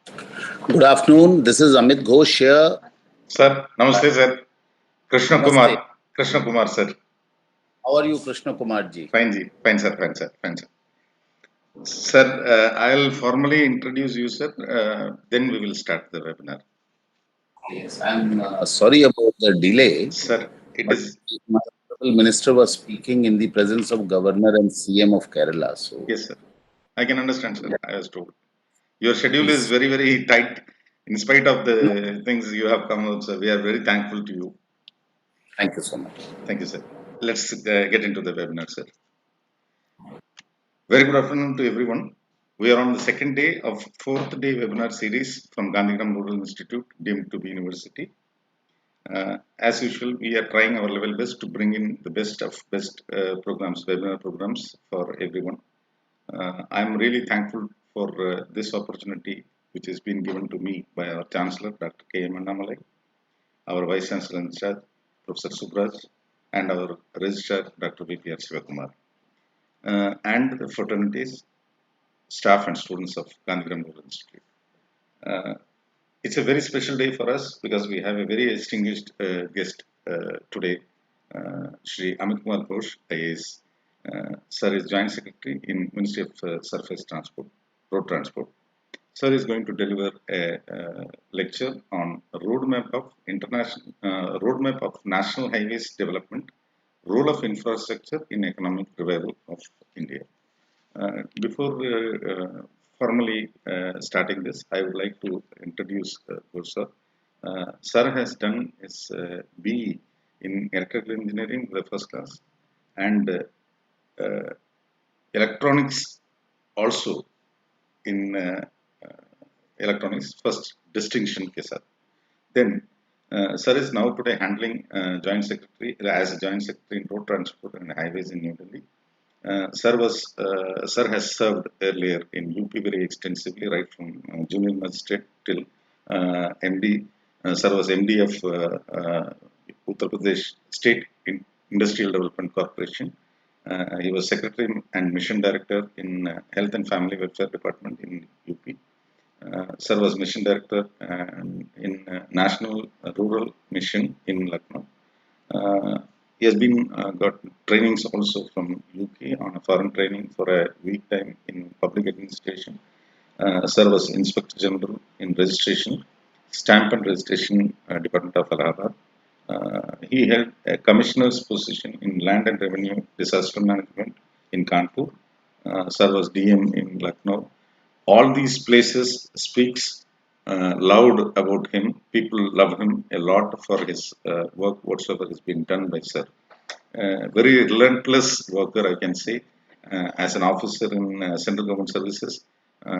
Good afternoon. This is Amit Ghosh here. Sir, namaste, sir. Krishna Namaste. Kumar. Krishna Kumar, sir. How are you, Krishna Kumar ji? Fine, ji. Fine, sir. Fine, sir. Fine, sir. Sir, I'll formally introduce you, sir. Then we will start the webinar. Yes, I'm sorry about the delay, Sir, it but is. my honorable minister was speaking in the presence of Governor and CM of Kerala. So, Yes, sir. I can understand, sir. I was told. Your schedule is please, very, very tight. In spite of no, the things you have come out, sir, we are very thankful to you. thank you so much. Thank you, sir. Let's get into the webinar, sir. Very good afternoon to everyone. We are on the second day of fourth day webinar series from Gandhigram Rural Institute, deemed to be university. As usual, we are trying our level best to bring in the best of best programs, webinar programs for everyone. I'm really thankful for this opportunity which has been given to me by our Chancellor, Dr. K.M. Annamalai, our Vice Chancellor in charge, Professor Subraj, and our Registrar, Dr. V.P.R. Sivakumar, and the fraternities, staff, and students of Gandhigram Rural Institute. Uh, It's a very special day for us because we have a very distinguished guest today, Shri Amit Kumar Ghosh, IAS. Sir is Joint Secretary in Ministry of Surface Transport, Road Transport. Sir is going to deliver a lecture on roadmap of national highways development, role of infrastructure in economic revival of India. Before formally starting this, I would like to introduce Ghosh sir. Sir has done his BE in electrical engineering, the first class, and uh, electronics also in electronics, first distinction ke saath. Then, Sir is now today handling joint secretary as a joint secretary in road transport and highways in New Delhi. Sir has served earlier in UP very extensively, right from junior magistrate till MD. Sir was MD of Uttar Pradesh State Industrial Development Corporation. He was secretary and mission director in Health and Family Welfare Department in UP. Sir was mission director in National Rural Mission in Lucknow. He has been got trainings also from UK on a foreign training for a week time in public administration. Sir was Inspector General in Registration, Stamp and Registration Department of Allahabad. He held a commissioner's position in Land and Revenue Disaster Management in Kanpur. Sir was DM in Lucknow. All these places speaks loud about him. People love him a lot for his work whatsoever has been done by Sir. Very relentless worker, I can say. As an officer in central government services,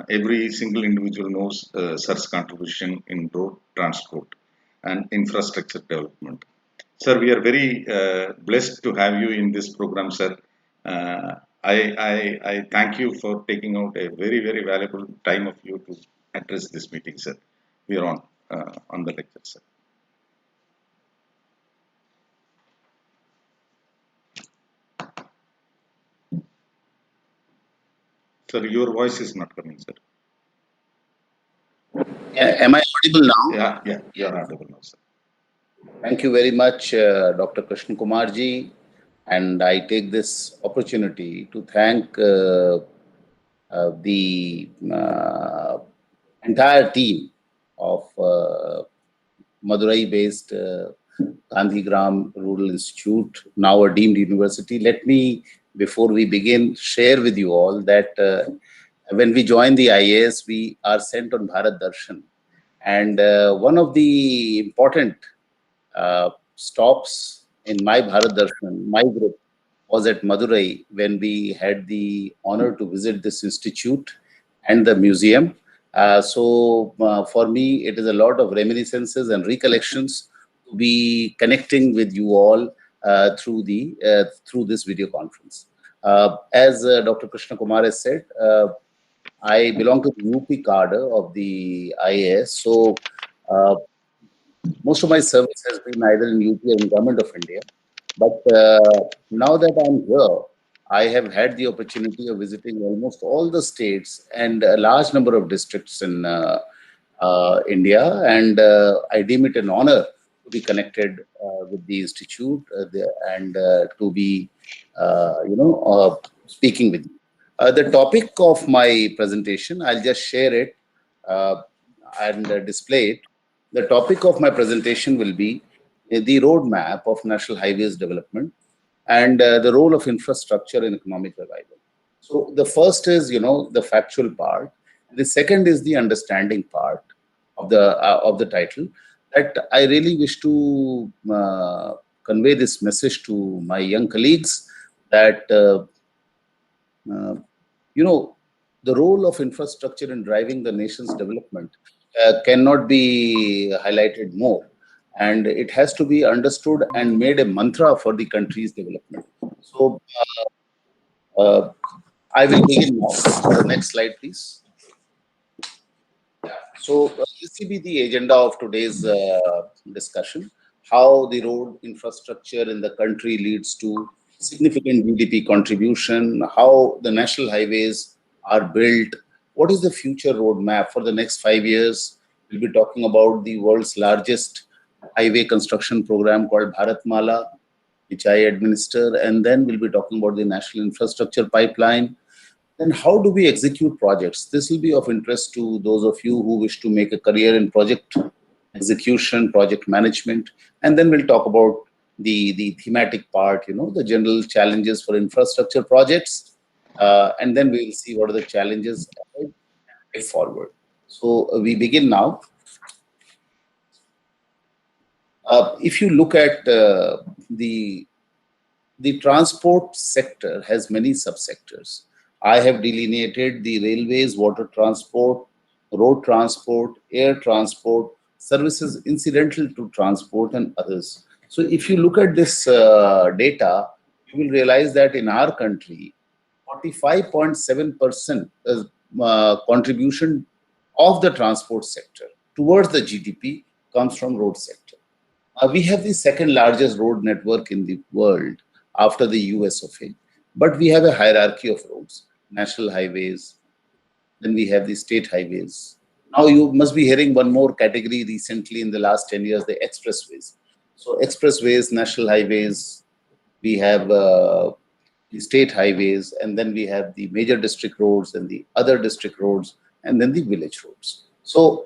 every single individual knows Sir's contribution in road transport and infrastructure development. Sir, we are very blessed to have you in this program, sir. I thank you for taking out a very, very valuable time of you to address this meeting, sir. We are on the lecture, sir. Sir, your voice is not coming, sir. Am I audible now? Yeah, you are audible now, sir. Thank you very much, Dr. Krishna Kumar ji. And I take this opportunity to thank the entire team of Madurai-based Gandhigram Rural Institute, now a deemed university. Let me, before we begin, share with you all that when we join the IAS, we are sent on Bharat Darshan. And one of the important stops in my Bharat Darshan, my group, was at Madurai when we had the honor to visit this institute and the museum. For me, it is a lot of reminiscences and recollections to be connecting with you all through this video conference. As Dr. Krishna Kumar has said, I belong to the UP cadre of the IAS. So most of my service has been either in UP or in Government of India. But now that I'm here, I have had the opportunity of visiting almost all the states and a large number of districts in India, and I deem it an honor to be connected with the institute and to be, speaking with you. The topic of my presentation, I'll just share it uh, and display it. The topic of my presentation will be the roadmap of national highways development and the role of infrastructure in economic revival. So the first is, the factual part. The second is the understanding part of the title. That I really wish to convey this message to my young colleagues that uh, you know the role of infrastructure in driving the nation's development cannot be highlighted more, and it has to be understood and made a mantra for the country's development. So uh, I will begin now. Next slide, please. So this will be the agenda of today's discussion: how the road infrastructure in the country leads to significant GDP contribution, how the national highways are built, what is the future roadmap for the next 5 years. We'll be talking about the world's largest highway construction program called Bharatmala, which I administer, and then we'll be talking about the national infrastructure pipeline. Then how do we execute projects? This will be of interest to those of you who wish to make a career in project execution, project management. And then we'll talk about the thematic part, the general challenges for infrastructure projects. And then we will see what are the challenges ahead and way forward. So we begin now. If you look at the transport sector has many subsectors. I have delineated the railways, water transport, road transport, air transport, services incidental to transport, and others. So, if you look at this data, you will realize that in our country, 45.7% contribution of the transport sector towards the GDP comes from road sector. We have the second largest road network in the world after the US of A. But we have a hierarchy of roads, national highways, then we have the state highways. Now you must be hearing one more category recently in the last 10 years, the expressways. So expressways, national highways, we have the state highways, and then we have the major district roads and the other district roads, and then the village roads. So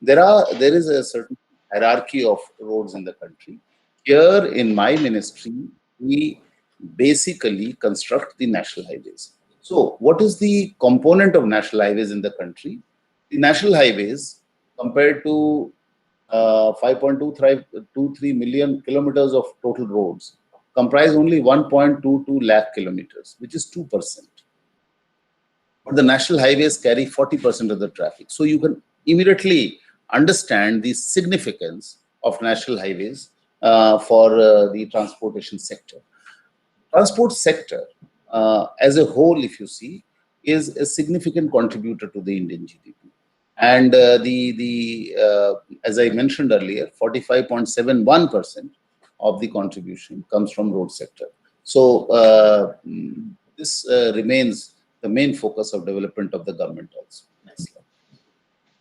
there is a certain hierarchy of roads in the country. Here in my ministry, we basically construct the national highways. So what is the component of national highways in the country? The national highways, compared to 5.23 million kilometers of total roads, comprise only 1.22 lakh kilometers, which is 2%. But the national highways carry 40% of the traffic. So you can immediately understand the significance of national highways for the transportation sector. Transport sector as a whole, if you see, is a significant contributor to the Indian GDP. And as I mentioned earlier, 45.71% of the contribution comes from road sector. So this remains the main focus of development of the government also. Next slide.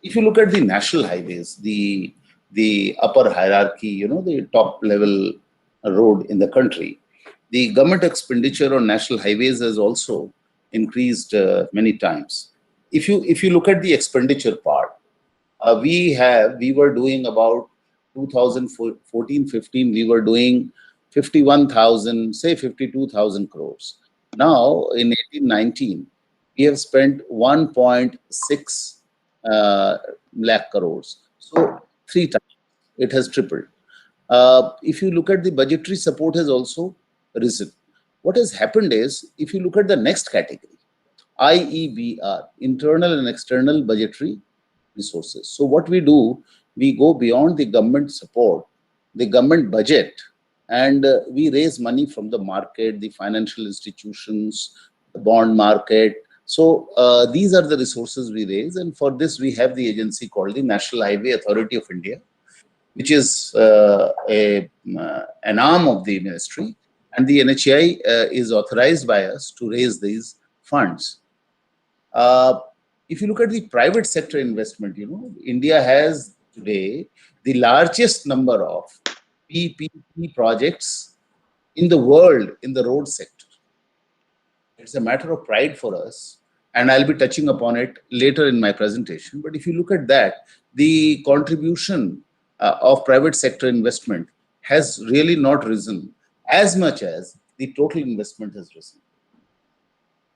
If you look at the national highways, the upper hierarchy, the top level road in the country, the government expenditure on national highways has also increased many times. If you look at the expenditure part, we were doing about 2014-15, we were doing 51,000, say 52,000 crores. Now in 18-19, we have spent 1.6 lakh crores. So three times it has tripled. If you look at the budgetary support has also risen. What has happened is, if you look at the next category, IEBR, internal and external budgetary resources. So what we do, we go beyond the government support, the government budget, and we raise money from the market, the financial institutions, the bond market. So these are the resources we raise, and for this we have the agency called the National Highway Authority of India, which is an arm of the ministry, and the NHAI is authorized by us to raise these funds. Uh, If you look at the private sector investment, India has today the largest number of PPP projects in the world in the road sector. It's a matter of pride for us, and I'll be touching upon it later in my presentation. But if you look at that, the contribution of private sector investment has really not risen as much as the total investment has risen.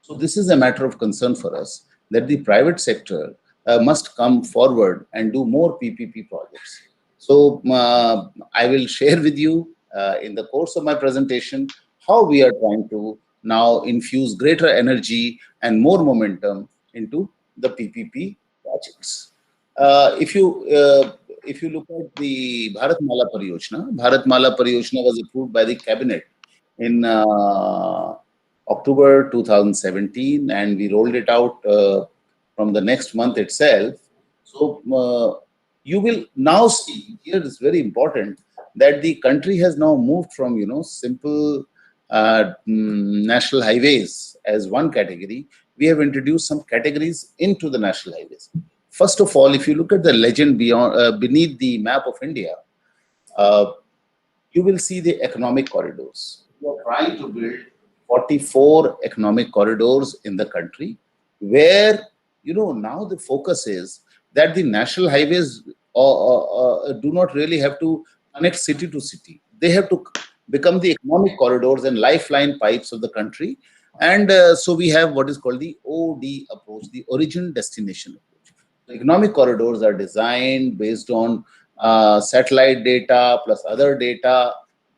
So this is a matter of concern for us that the private sector must come forward and do more PPP projects. So I will share with you in the course of my presentation how we are trying to now infuse greater energy and more momentum into the PPP projects. If you look at the Bharat Mala Pariyojana was approved by the cabinet in October 2017, and we rolled it out from the next month itself. So you will now see here is very important that the country has now moved from simple national highways as one category. We have introduced some categories into the national highways. First of all, if you look at the legend beyond beneath the map of India, uh, you will see the economic corridors. We are trying to build 44 economic corridors in the country, where now the focus is that the national highways do not really have to connect city to city. They have to become the economic corridors and lifeline pipes of the country. And so we have what is called the OD approach, the origin destination approach. The economic corridors are designed based on satellite data plus other data,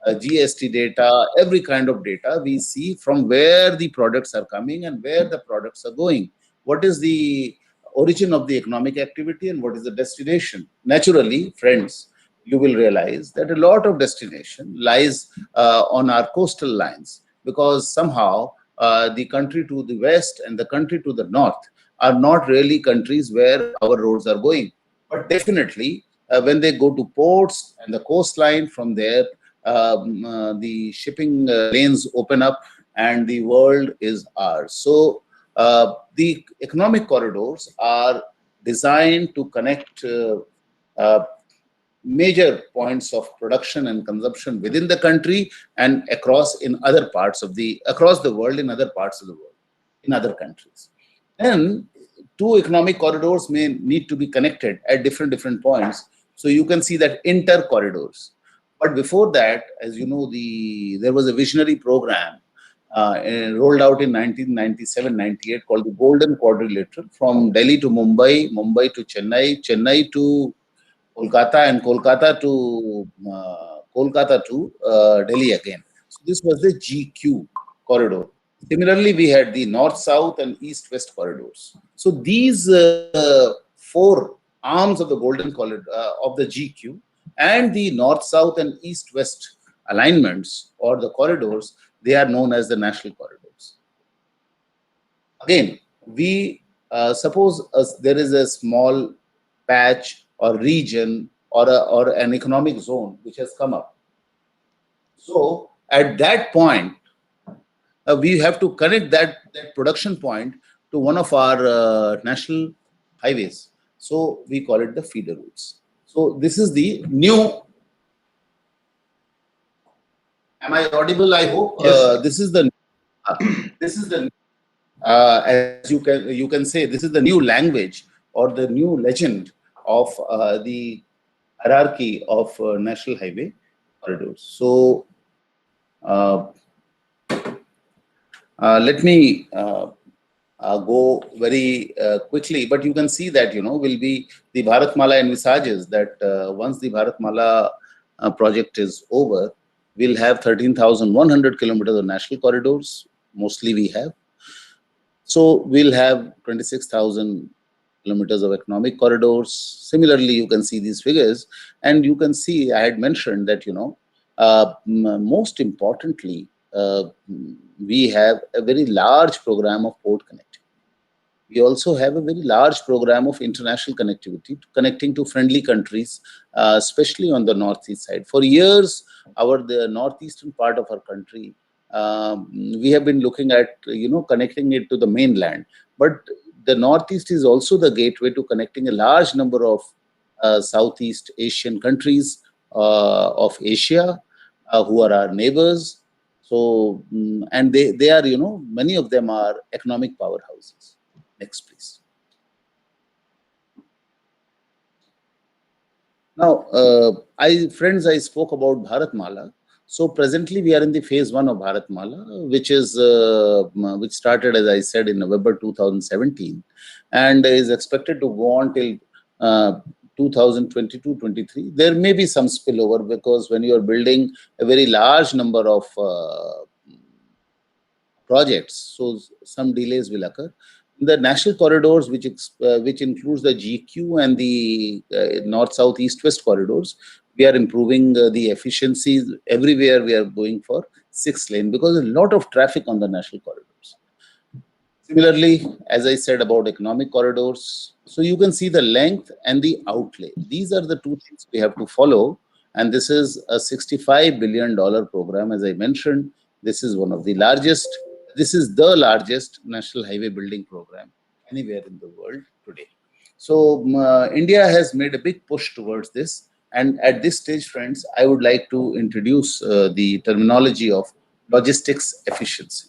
GST data, every kind of data. We see from where the products are coming and where the products are going. What is the origin of the economic activity and what is the destination? Naturally, friends, you will realize that a lot of destination lies on our coastal lines, because somehow the country to the west and the country to the north are not really countries where our roads are going. But definitely, when they go to ports and the coastline, from there, the shipping lanes open up and the world is ours. So, the economic corridors are designed to connect uh, major points of production and consumption within the country and across the world, in other parts of the world, in other countries. Then two economic corridors may need to be connected at different points. So you can see that inter corridors. But before that, as you know, there was a visionary program rolled out in 1997-98 called the Golden Quadrilateral, from Delhi to Mumbai, Mumbai to Chennai, Chennai to Kolkata, and Kolkata to Delhi again. So this was the GQ corridor. Similarly, we had the north-south and east-west corridors. So these four arms of the golden corridor of the GQ and the north-south and east-west alignments or the corridors, they are known as the national corridors. Again, we suppose there is a small patch or region or an economic zone which has come up. So at that point, we have to connect that production point to one of our national highways. So we call it the feeder routes. So this is the new. Am I audible? I hope. Yes. This is the as you can say, this is the new language or the new legend of the hierarchy of national highway corridors. So let me go very quickly, but you can see that will be the Bharat Mala envisages that once the Bharat Mala project is over, we'll have 13,100 kilometers of national corridors. Mostly we have. So we'll have 26,000 kilometers of economic corridors. Similarly, you can see these figures, and you can see I had mentioned that most importantly, we have a very large program of port connectivity. We also have a very large program of international connectivity, connecting to friendly countries, especially on the northeast side. For years, the northeastern part of our country, we have been looking at connecting it to the mainland, but the Northeast is also the gateway to connecting a large number of Southeast Asian countries of Asia, who are our neighbors. So, and they are, many of them are economic powerhouses. Next, please. Now, I spoke about Bharatmala. So presently, we are in the phase one of Bharatmala, which started, as I said, in November 2017, and is expected to go on till 2022-23. There may be some spillover because when you are building a very large number of projects, so some delays will occur. The national corridors, which includes the GQ and the north, south, east, west corridors, we are improving the efficiencies everywhere. We are going for 6 lane because a lot of traffic on the national corridors. Similarly, as I said about economic corridors, so you can see the length and the outlay. These are the two things we have to follow. And this is a $65 billion program. As I mentioned, this is one of the largest, this is the largest national highway building program anywhere in the world today. So India has made a big push towards this. And at this stage, friends, I would like to introduce the terminology of logistics efficiency.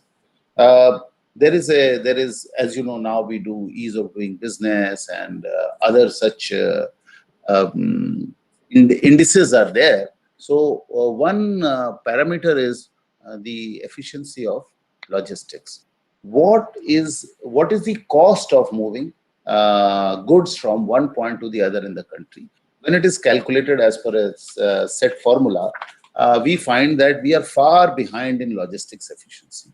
Uh, as you know, now we do ease of doing business and other such indices are there. So one parameter is the efficiency of logistics. What is the cost of moving goods from one point to the other in the country? When it is calculated as per a set formula, we find that we are far behind in logistics efficiency.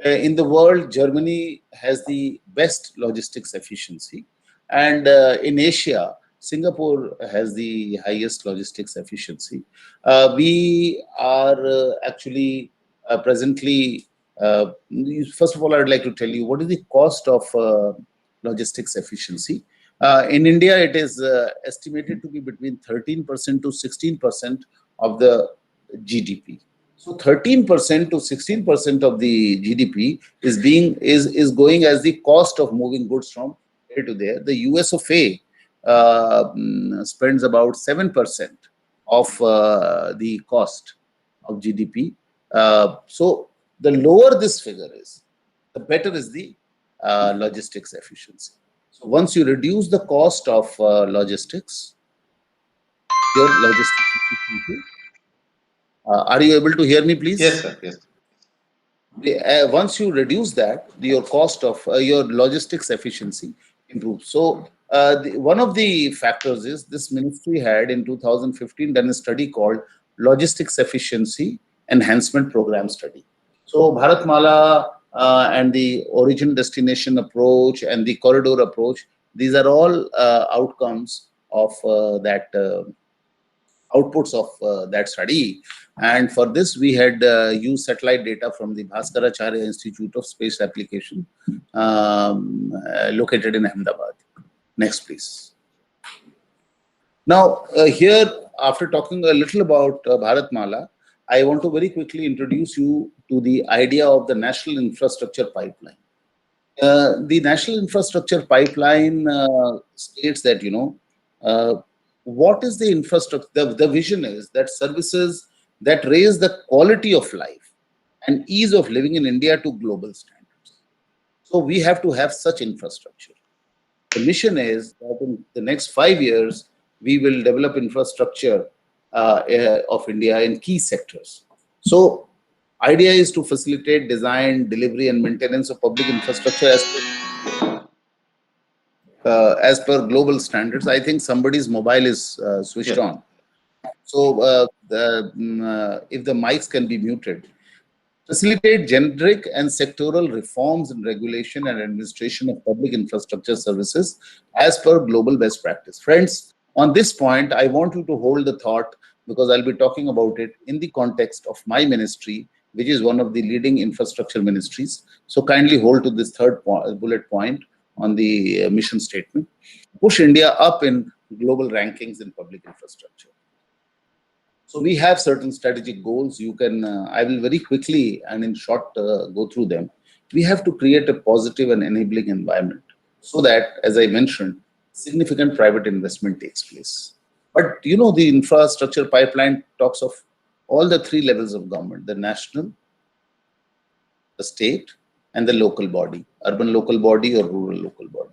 In the world, Germany has the best logistics efficiency, and in Asia, Singapore has the highest logistics efficiency. We are actually presently. Uh, First of all, I would like to tell you what is the cost of logistics efficiency. In India, it is estimated to be between 13% to 16% of the GDP. So 13% to 16% of the GDP is going as the cost of moving goods from here to there. The US of A spends about 7% of the cost of GDP. So the lower this figure is, the better is the logistics efficiency. So once you reduce the cost of logistics, your logistics efficiency. Are you able to hear me, Yes, please? sir. Yes. Once you reduce that, your cost of your logistics efficiency improves. So one of the factors is this ministry had in 2015 done a study called Logistics Efficiency Enhancement Program Study. So Bharatmala and the origin destination approach and the corridor approach, these are all outcomes of that outputs of that study. And for this, we had used satellite data from the Bhaskaracharya Institute of Space Application, located in Ahmedabad. Next, please. Now, here, after talking a little about Bharatmala, I want to very quickly introduce you to the idea of the National Infrastructure Pipeline. The National Infrastructure Pipeline states that, uh, what is the infrastructure? The vision is that services that raise the quality of life and ease of living in India to global standards. So we have to have such infrastructure. The mission is that in the next 5 years, we will develop infrastructure of India in key sectors. So idea is to facilitate design, delivery, and maintenance of public infrastructure as per global standards. I think somebody's mobile is switched Yes. on. So if the mics can be muted. Facilitate generic and sectoral reforms in regulation and administration of public infrastructure services as per global best practice. Friends, on this point, I want you to hold the thought because I'll be talking about it in the context of my ministry, which is one of the leading infrastructure ministries. So kindly hold to this third bullet point on the mission statement. Push India up in global rankings in public infrastructure. So we have certain strategic goals. I will very quickly and in short go through them. We have to create a positive and enabling environment so that, as I mentioned, significant private investment takes place. But the infrastructure pipeline talks of all the three levels of government: the national, the state, and the local body, urban local body or rural local body.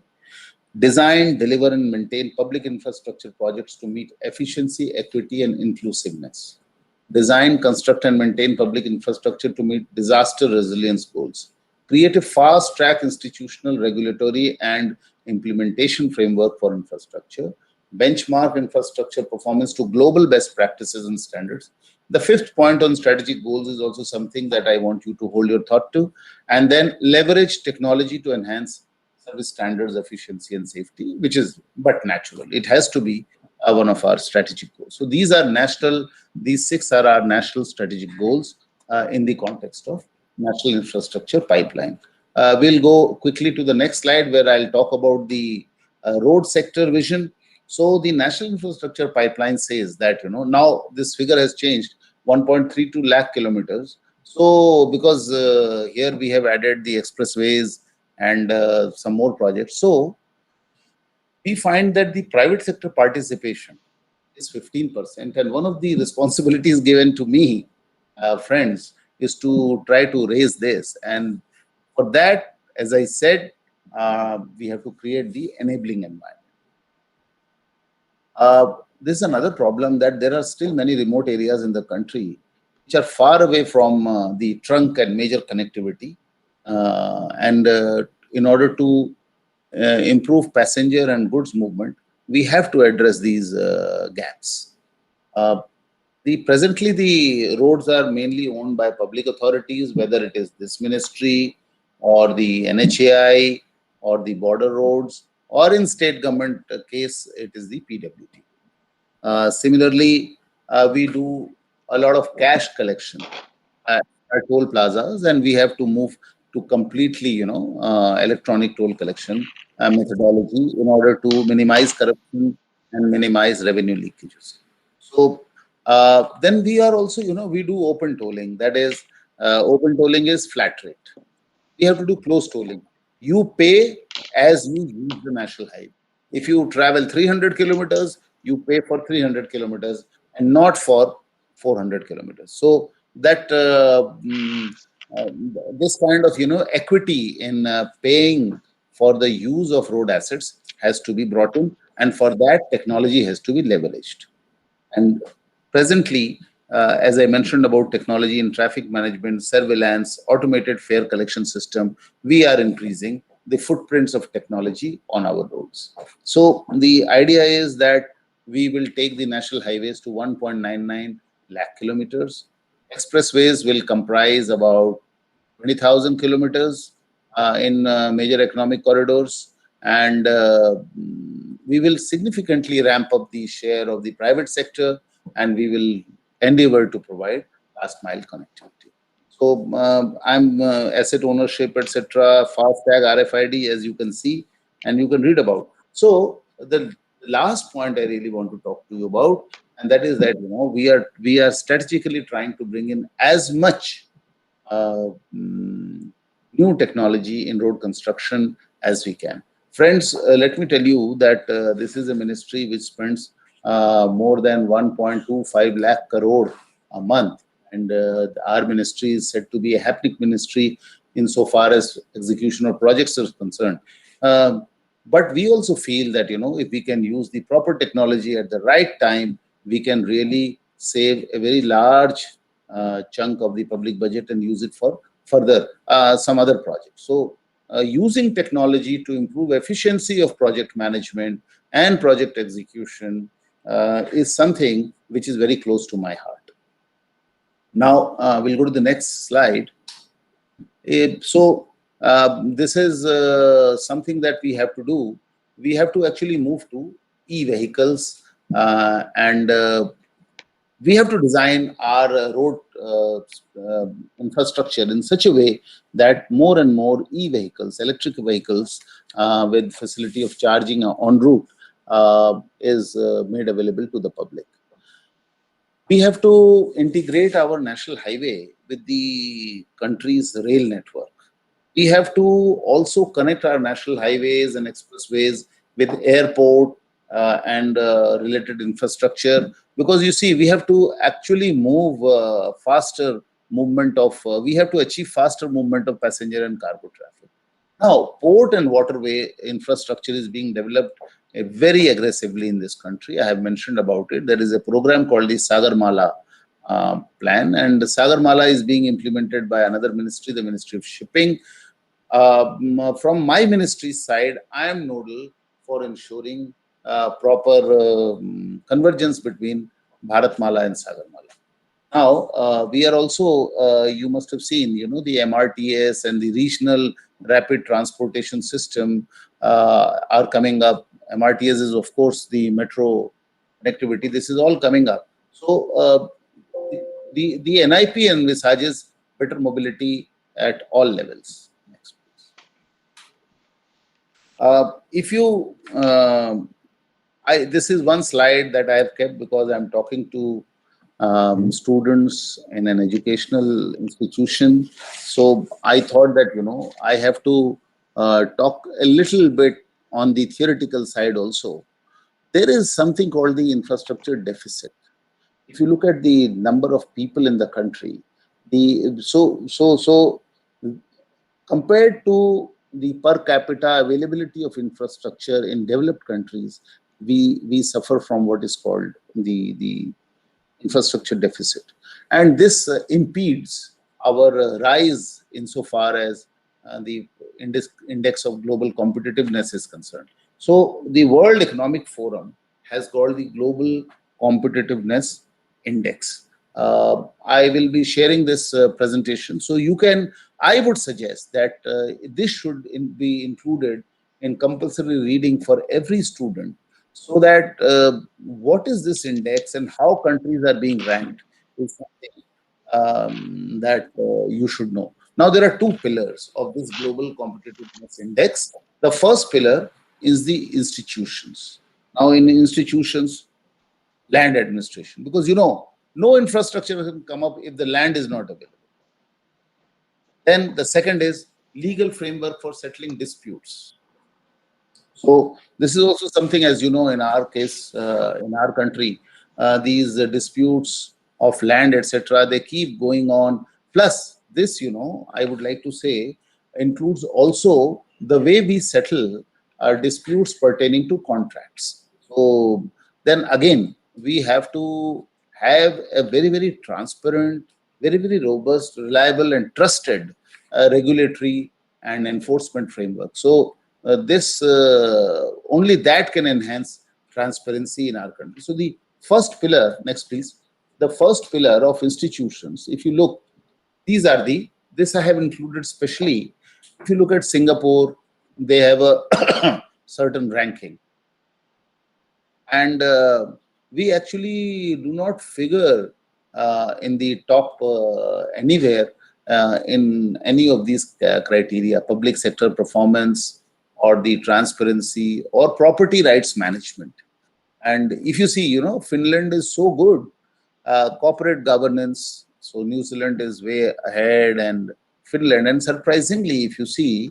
Design, deliver, and maintain public infrastructure projects to meet efficiency, equity, and inclusiveness. Design, construct, and maintain public infrastructure to meet disaster resilience goals. Create a fast track institutional, regulatory, and implementation framework for infrastructure. Benchmark infrastructure performance to global best practices and standards. The fifth point on strategic goals is also something that I want you to hold your thought to. And then leverage technology to enhance service standards, efficiency, and safety, which is but natural. It has to be one of our strategic goals. So these six are our national strategic goals in the context of national infrastructure pipeline. We'll go quickly to the next slide where I'll talk about the road sector vision. So the national infrastructure pipeline says that, now this figure has changed, 1.32 lakh kilometers. So because here we have added the expressways and some more projects. So we find that the private sector participation is 15%. And one of the responsibilities given to me, friends, is to try to raise this. And for that, as I said, we have to create the enabling environment. This is another problem, that there are still many remote areas in the country which are far away from the trunk and major connectivity. And in order to improve passenger and goods movement, we have to address these gaps. Uh, Presently, the roads are mainly owned by public authorities, whether it is this ministry or the NHAI or the border roads, or in state government case, it is the PWT. Similarly, we do a lot of cash collection at toll plazas, and we have to move to completely, electronic toll collection methodology in order to minimize corruption and minimize revenue leakages. So then we are also, we do open tolling. That is, open tolling is flat rate. We have to do close tolling. You pay as you use the national highway. If you travel 300 kilometers, you pay for 300 kilometers and not for 400 kilometers. So that uh, this kind of equity in paying for the use of road assets has to be brought in, and for that technology has to be leveraged. And presently, as I mentioned about technology in traffic management, surveillance, automated fare collection system, we are increasing the footprints of technology on our roads. So the idea is that we will take the national highways to 1.99 lakh kilometers. Expressways will comprise about 20,000 kilometers in major economic corridors, and we will significantly ramp up the share of the private sector, and we will endeavor to provide last mile connectivity. So I'm asset ownership, etc., FASTag, RFID, as you can see, and you can read about. So the last point I really want to talk to you about, and that is that we are strategically trying to bring in as much uh, mm, new technology in road construction as we can. Friends, let me tell you that this is a ministry which spends more than 1.25 lakh crore a month. And our ministry is said to be a haptic ministry insofar as execution of projects is concerned. Um but we also feel that, if we can use the proper technology at the right time, we can really save a very large chunk of the public budget and use it for further some other projects. So, using technology to improve efficiency of project management and project execution is something which is very close to my heart. Now, we'll go to the next slide. This is something that we have to do. We have to actually move to e-vehicles, and we have to design our road infrastructure in such a way that more and more e-vehicles, electric vehicles with facility of charging en route is made available to the public. We have to integrate our national highway with the country's rail network. We have to also connect our national highways and expressways with airport and related infrastructure, because you see we have to actually move faster movement of we have to achieve faster movement of passenger and cargo traffic. Now, port and waterway infrastructure is being developed very aggressively in this country. I have mentioned about it. There is a program called the Sagarmala plan, and the Sagarmala is being implemented by another ministry, the Ministry of Shipping. From my ministry's side, I am nodal for ensuring proper convergence between Bharatmala and Sagarmala. Now, we are also, you must have seen, the MRTS and the regional rapid transportation system are coming up. MRTS is, of course, the metro connectivity. This is all coming up. So, the NIP envisages better mobility at all levels. Next, please. If you, this is one slide that I have kept because I'm talking to students in an educational institution. So I thought that, I have to talk a little bit on the theoretical side also. There is something called the infrastructure deficit. If you look at the number of people in the country, so compared to the per capita availability of infrastructure in developed countries, we suffer from what is called the infrastructure deficit. And this impedes our rise insofar as the index of global competitiveness is concerned. So the World Economic Forum has got the Global Competitiveness Index. I will be sharing this presentation. So you can, I would suggest that this should be included in compulsory reading for every student, so that what is this index and how countries are being ranked is something that you should know. Now, there are two pillars of this global competitiveness index. The first pillar is the institutions. Now, in institutions, land administration, because no infrastructure can come up if the land is not available. Then the second is legal framework for settling disputes. So this is also something, as you know, in our case, in our country, these disputes of land, etc., they keep going on. Plus, this, I would like to say, includes also the way we settle disputes pertaining to contracts. So then again, we have to have a very, very transparent, very, very robust, reliable, and trusted regulatory and enforcement framework. So this only that can enhance transparency in our country. So the first pillar, next please, the first pillar of institutions, if you look, these are this I have included specially. If you look at Singapore, they have a certain ranking, and we actually do not figure in the top anywhere in any of these criteria: public sector performance, or the transparency, or property rights management. And if you see, Finland is so good, corporate governance. So New Zealand is way ahead, and Finland, and surprisingly, if you see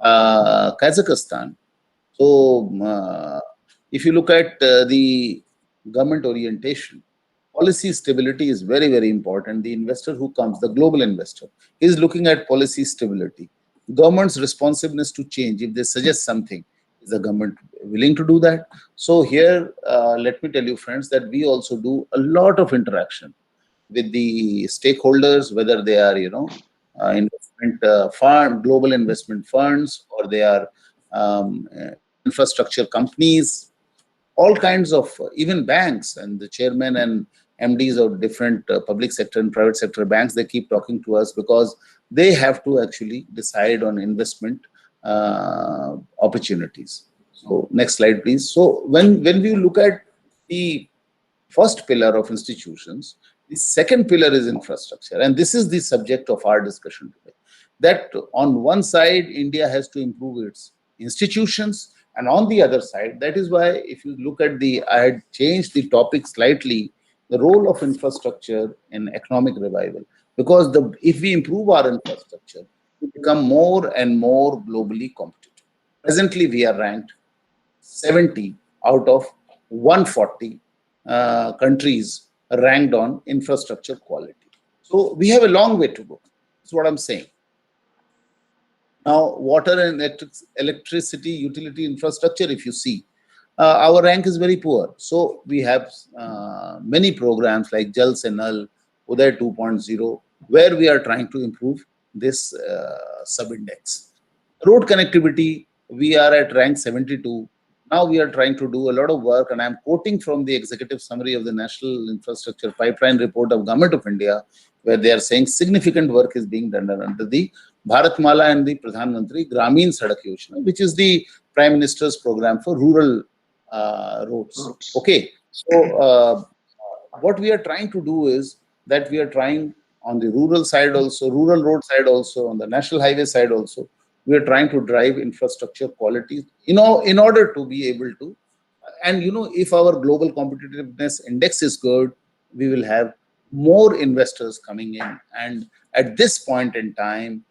Kazakhstan. So if you look at the government orientation, policy stability is very, very important. The investor who comes, the global investor, is looking at policy stability. Government's responsiveness to change. If they suggest something, is the government willing to do that? So here, let me tell you, friends, that we also do a lot of interaction with the stakeholders, whether they are, investment fund, global investment funds, or they are infrastructure companies, all kinds of even banks, and the chairman and MDs of different public sector and private sector banks, they keep talking to us because they have to actually decide on investment opportunities. So next slide, please. So when we look at the first pillar of institutions, the second pillar is infrastructure, and this is the subject of our discussion today. That on one side, India has to improve its institutions, and on the other side, that is why if you look at I had changed the topic slightly, the role of infrastructure in economic revival, because if we improve our infrastructure, to become more and more globally competitive. Presently, we are ranked 70 out of 140 countries ranked on infrastructure quality. So we have a long way to go. That's what I'm saying. Now, water and electricity utility infrastructure, if you see, our rank is very poor. So we have many programs like Jal Se Nal, Uday 2.0, where we are trying to improve this sub-index. Road connectivity, we are at rank 72. Now we are trying to do a lot of work, and I'm quoting from the executive summary of the National Infrastructure Pipeline Report of Government of India, where they are saying significant work is being done under the Bharatmala and the Pradhan Mantri Gramin Sadak Yojana, which is the Prime Minister's program for rural roads. Roads. Okay, so what we are trying to do is that we are trying on the rural side also, rural road side also, on the national highway side also, we are trying to drive infrastructure quality, in order to be able to, and if our global competitiveness index is good, we will have more investors coming in. And at this point in time,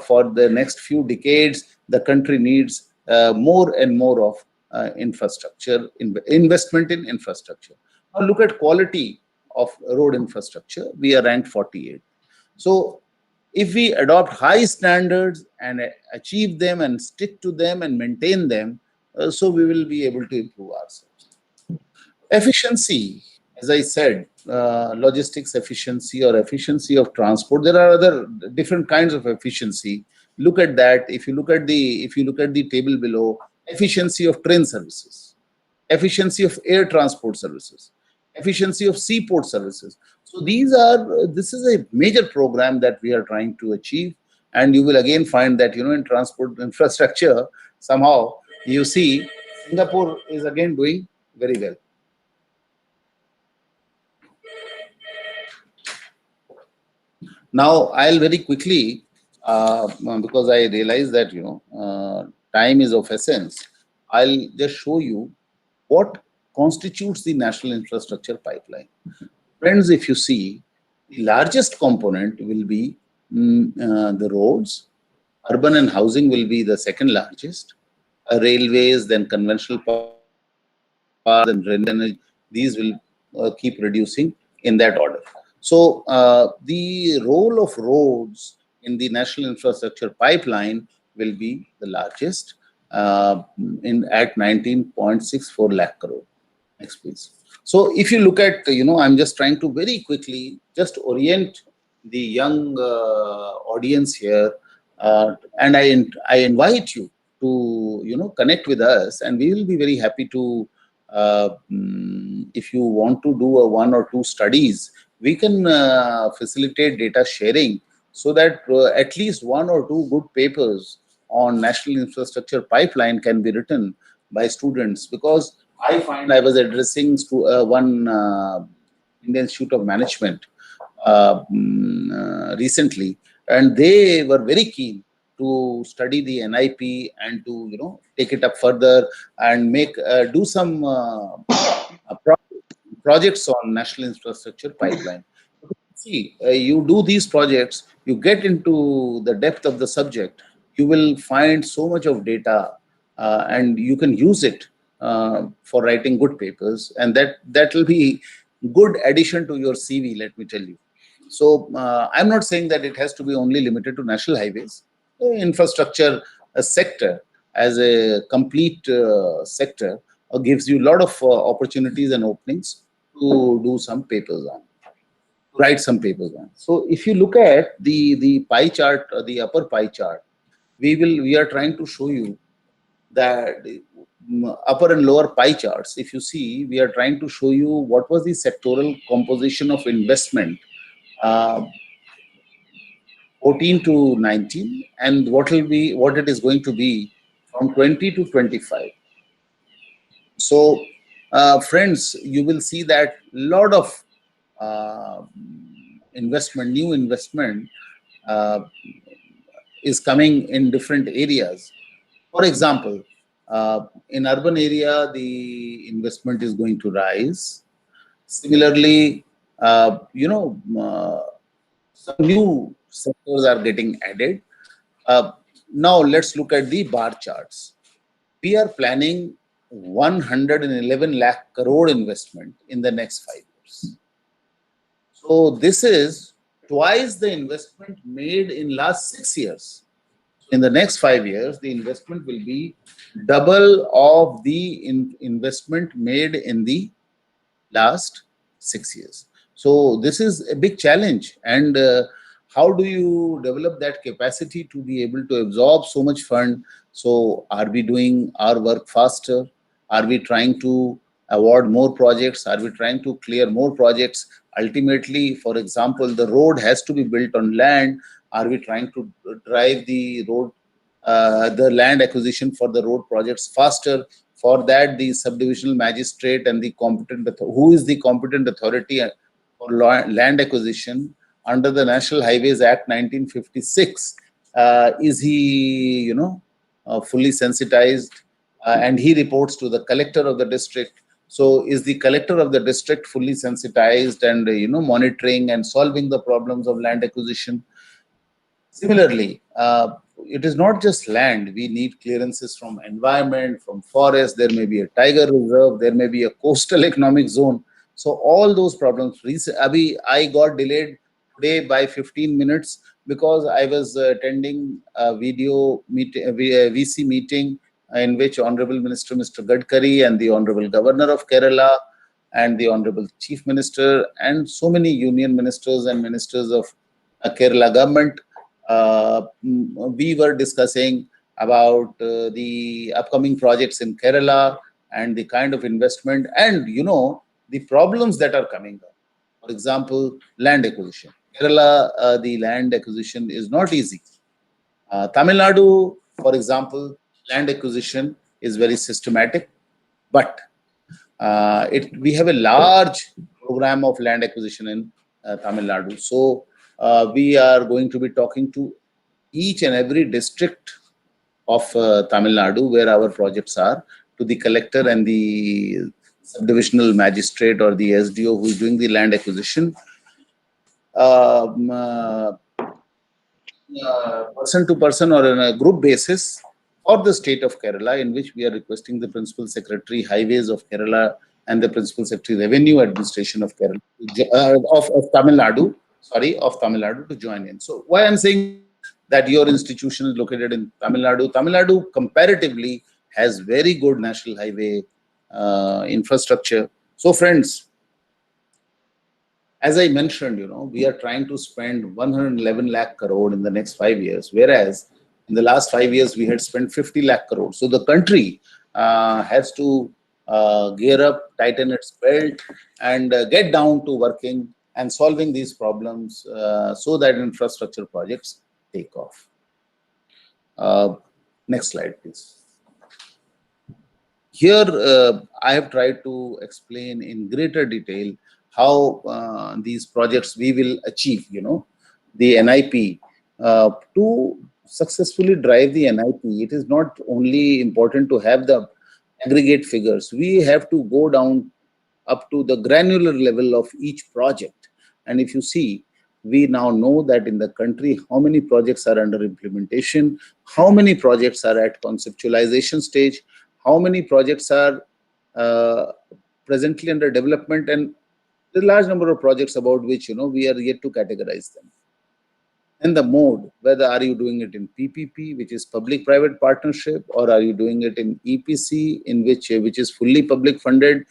for the next few decades, the country needs more and more of infrastructure, investment in infrastructure. Now look at quality of road infrastructure. We are ranked 48. So if we adopt high standards and achieve them and stick to them and maintain them, so we will be able to improve ourselves. Efficiency, as I said, logistics efficiency or efficiency of transport. There are other different kinds of efficiency. Look at that. If you look at the table below, efficiency of train services, efficiency of air transport services, efficiency of seaport services. So this is a major program that we are trying to achieve, and you will again find that in transport infrastructure somehow you see Singapore is again doing very well. Now I'll very quickly, because I realize that time is of essence. I'll just show you what constitutes the national infrastructure pipeline. Friends, if you see, the largest component will be the roads. Urban and housing will be the second largest. Railways, then conventional power, then renewable energy. These will keep reducing in that order. So the role of roads in the national infrastructure pipeline will be the largest, in at 19.64 lakh crore. Next, please. So if you look at, I'm just trying to very quickly just orient the young audience here, and I invite you to, connect with us, and we will be very happy to, if you want to do a one or two studies, we can facilitate data sharing so that at least one or two good papers on national infrastructure pipeline can be written by students, because I find I was addressing to one Indian Institute of Management recently, and they were very keen to study the NIP and to take it up further and make do some projects on national infrastructure pipeline. See, you do these projects, you get into the depth of the subject, you will find so much of data, and you can use it for writing good papers, and that will be good addition to your CV, let me tell you. So I'm not saying that it has to be only limited to national highways. Infrastructure sector as a complete sector gives you a lot of opportunities and openings to do some papers on, write some papers on. So if you look at the pie chart, the upper pie chart, we are trying to show you that upper and lower pie charts. If you see, we are trying to show you what was the sectoral composition of investment, uh, 14 to 19, and what it is going to be from 20 to 25. So, friends, you will see that lot of uh, new investment uh, is coming in different areas. For example, in urban area, the investment is going to rise. Similarly, some new sectors are getting added. Uh, Now let's look at the bar charts. We are planning 111 lakh crore investment in the next 5 years. So this is twice the investment made in last 6 years. In the next 5 years, the investment will be double of the investment made in the last 6 years. So this is a big challenge. And how do you develop that capacity to be able to absorb so much fund? So are we doing our work faster? Are we trying to award more projects? Are we trying to clear more projects? Ultimately, for example, the road has to be built on land. Are we trying to drive the land acquisition for the road projects faster? For that, the subdivisional magistrate and the who is the competent authority for land acquisition under the National Highways Act 1956, is he, fully sensitized, and he reports to the collector of the district. So is the collector of the district fully sensitized and, monitoring and solving the problems of land acquisition? Similarly, it is not just land. We need clearances from environment, from forest. There may be a tiger reserve. There may be a coastal economic zone. So all those problems. I got delayed today by 15 minutes because I was attending a VC meeting in which Honorable Minister Mr. Gadkari and the Honorable Governor of Kerala and the Honorable Chief Minister and so many union ministers and ministers of Kerala government, we were discussing about the upcoming projects in Kerala and the kind of investment and, the problems that are coming up. For example, land acquisition. Kerala, the land acquisition is not easy. Tamil Nadu, for example, land acquisition is very systematic, but we have a large program of land acquisition in Tamil Nadu. So we are going to be talking to each and every district of Tamil Nadu where our projects are, to the collector and the subdivisional magistrate or the SDO who is doing the land acquisition. Um, uh, Person to person or on a group basis for the state of Kerala, in which we are requesting the Principal Secretary Highways of Kerala and the Principal Secretary Revenue Administration of Kerala, of Tamil Nadu, of Tamil Nadu to join in. So why I'm saying that your institution is located in Tamil Nadu. Tamil Nadu comparatively has very good national highway infrastructure. So friends, as I mentioned, we are trying to spend 111 lakh crore in the next 5 years, whereas in the last 5 years we had spent 50 lakh crore. So the country has to gear up, tighten its belt, and get down to working and solving these problems so that infrastructure projects take off. Next slide, please. Here, I have tried to explain in greater detail how these projects we will achieve, the NIP. To successfully drive the NIP, it is not only important to have the aggregate figures. We have to go down up to the granular level of each project. And if you see, we now know that in the country, how many projects are under implementation, how many projects are at conceptualization stage, how many projects are uh, presently under development, and the large number of projects about which, we are yet to categorize them. And the mode, whether are you doing it in PPP, which is public private partnership, or are you doing it in EPC, in which is fully public funded,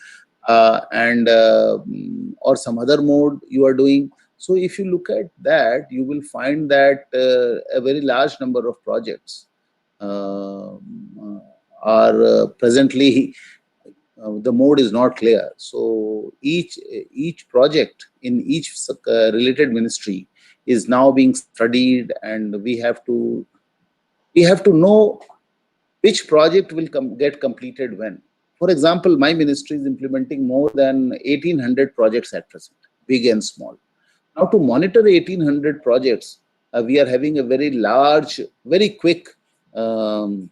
and or some other mode you are doing. So if you look at that, you will find that a very large number of projects uh, are presently the mode is not clear. So each project in each related ministry is now being studied, and we have to know which project will get completed when. For example, my ministry is implementing more than 1,800 projects at present, big and small. Now, to monitor 1,800 projects, we are having a very large, very quick um,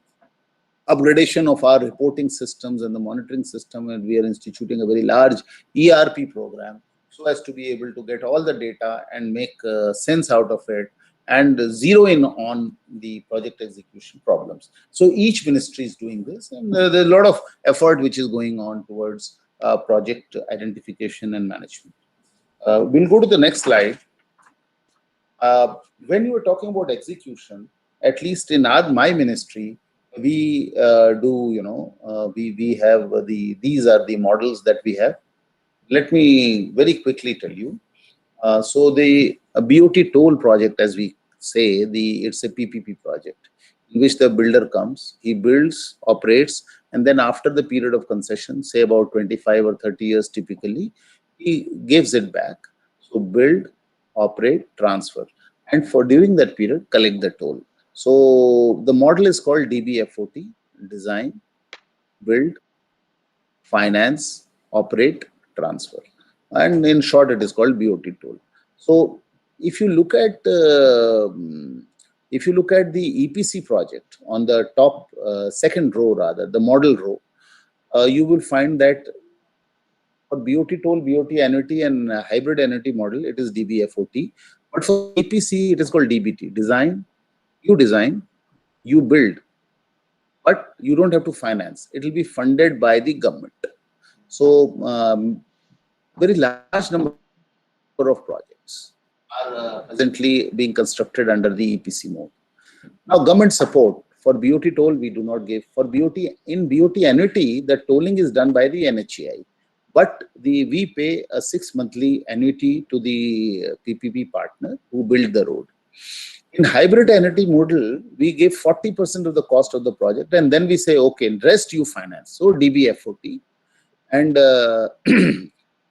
upgradation of our reporting systems and the monitoring system, and we are instituting a very large ERP program so as to be able to get all the data and make sense out of it, and zero in on the project execution problems. So each ministry is doing this, and there's a lot of effort which is going on towards project identification and management. We'll go to the next slide. When you were talking about execution, at least in my ministry, we do, we have these are the models that we have. Let me very quickly tell you. So the BOT toll project, as we say, it's a PPP project in which the builder comes, he builds, operates, and then after the period of concession, say about 25 or 30 years typically, he gives it back. So build, operate, transfer, and for during that period, collect the toll. So the model is called DBFOT: design, build, finance, operate, transfer. And in short, it is called BOT toll. So if you look at the EPC project on the top second row, rather the model row, you will find that for BOT toll, BOT annuity, and hybrid annuity model, it is DBFOT. But for EPC, it is called DBT: design, you build, but you don't have to finance. It will be funded by the government. So very large number of projects are presently being constructed under the EPC mode. Now, government support for BOT toll we do not give. For BOT annuity, the tolling is done by the NHAI, but we pay a 6 monthly annuity to the PPP partner who built the road. In hybrid annuity model, we give 40% of the cost of the project, and then we say, okay, rest you finance. So DBFOT. And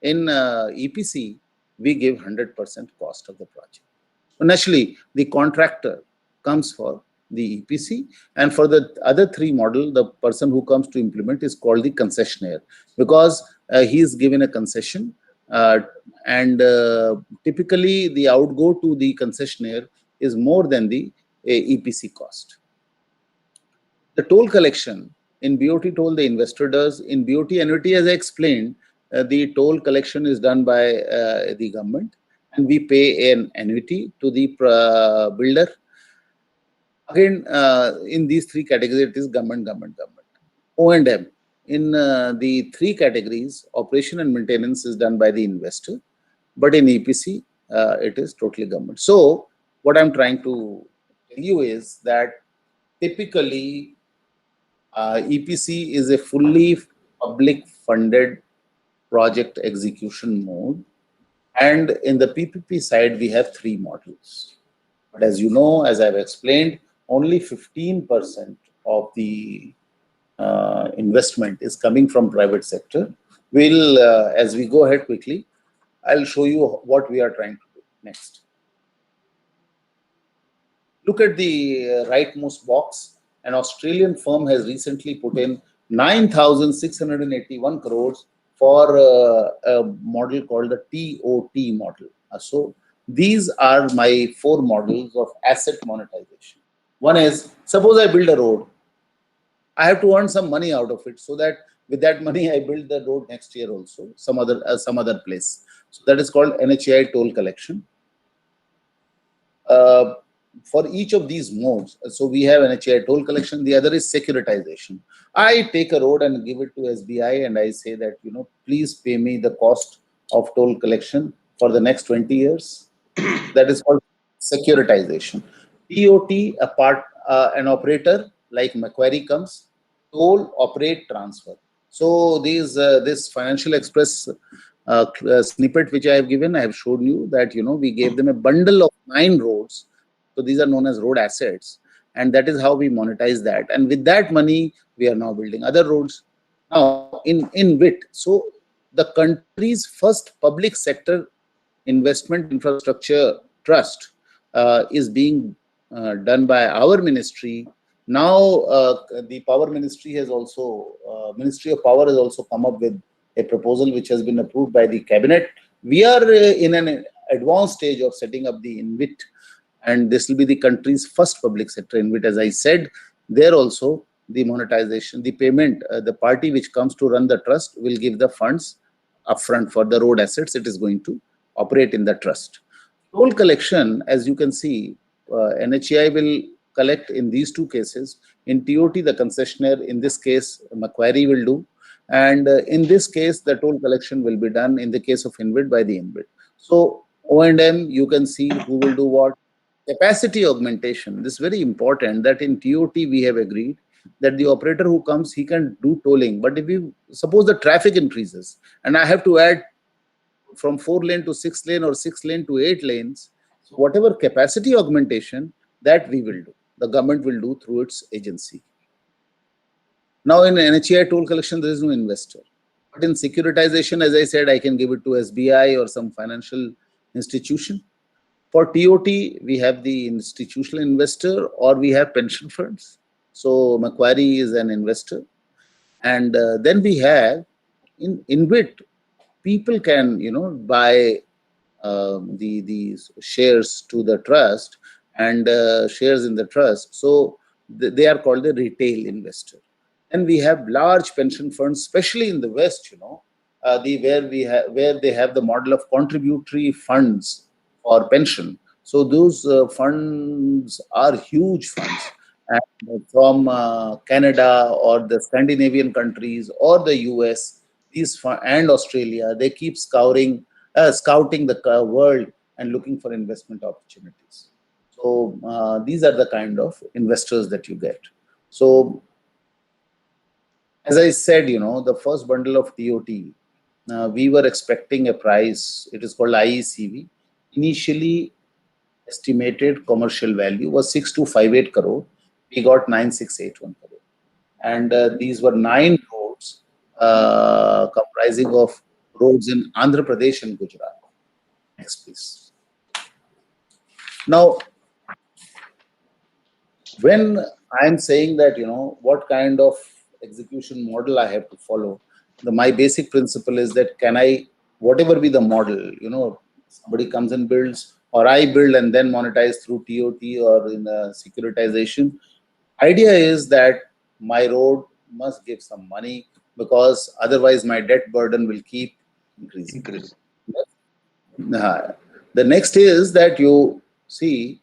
in EPC, we give 100% cost of the project. So naturally, the contractor comes for the EPC, and for the other three model, the person who comes to implement is called the concessionaire, because he is given a concession, and typically the outgo to the concessionaire is more than the EPC cost. The toll collection in BOT toll, the investor does. In BOT annuity, as I explained, the toll collection is done by the government, and we pay an annuity to the builder. Again, in these three categories, it is government. O&M. In the three categories, operation and maintenance is done by the investor, but in EPC, it is totally government. So, what I'm trying to tell you is that typically, EPC is a fully public funded project execution mode. And in the PPP side, we have three models. But as you know, as I've explained, only 15% of the investment is coming from private sector. We'll, as we go ahead quickly, I'll show you what we are trying to do next. Look at the rightmost box. An Australian firm has recently put in 9,681 crores for a model called the TOT model. So these are my four models of asset monetization. One is, suppose I build a road. I have to earn some money out of it, so that with that money I build the road next year also, some other place. So that is called NHAI toll collection. For each of these modes, so we have NHAI toll collection, the other is securitization. I take a road and give it to SBI, and I say that, please pay me the cost of toll collection for the next 20 years. That is called securitization. TOT, an operator like Macquarie comes, toll, operate, transfer. So this Financial Express snippet which I have given, I have shown you that, we gave them a bundle of 9 roads. So these are known as road assets, and that is how we monetize that. And with that money, we are now building other roads. Now, in WIT, so the country's first public sector investment infrastructure trust is being done by our ministry. Now, the Power Ministry has also, Ministry of Power has also come up with a proposal which has been approved by the cabinet. We are in an advanced stage of setting up the InvIT, and this will be the country's first public sector InvIT. As I said, there also the monetization, the payment, the party which comes to run the trust will give the funds upfront for the road assets. It is going to operate in the trust. Toll collection, as you can see, NHAI will collect in these two cases. In TOT, the concessionaire, in this case, Macquarie will do. And in this case, the toll collection will be done in the case of InvIT by the InvIT. So O&M, you can see who will do what. Capacity augmentation. This is very important that in TOT we have agreed that the operator who comes, he can do tolling. But if you suppose the traffic increases and I have to add from 4 lane to 6 lane or 6 lane to 8 lanes, so whatever capacity augmentation that we will do, the government will do through its agency. Now in NHAI toll collection, there is no investor. But in securitization, as I said, I can give it to SBI or some financial institution. For TOT, we have the institutional investor or we have pension funds. So Macquarie is an investor. And then we have in InvIT, people can, buy the shares to the trust and shares in the trust. So they are called the retail investor. And we have large pension funds, especially in the West, where they have the model of contributory funds for pension. So those funds are huge funds. And from Canada or the Scandinavian countries or the US, and Australia, they keep scouting the world and looking for investment opportunities. So these are the kind of investors that you get. So as I said, the first bundle of TOT, we were expecting a price. It is called IECV. Initially, estimated commercial value was 6258 crore. We got 9681 crore. And these were 9 roads comprising of roads in Andhra Pradesh and Gujarat. Next, please. Now, when I'm saying that, what kind of execution model I have to follow, my basic principle is that whatever be the model, somebody comes and builds, or I build and then monetize through TOT or in the securitization. Idea is that my road must give some money because otherwise my debt burden will keep increasing. The next is that you see,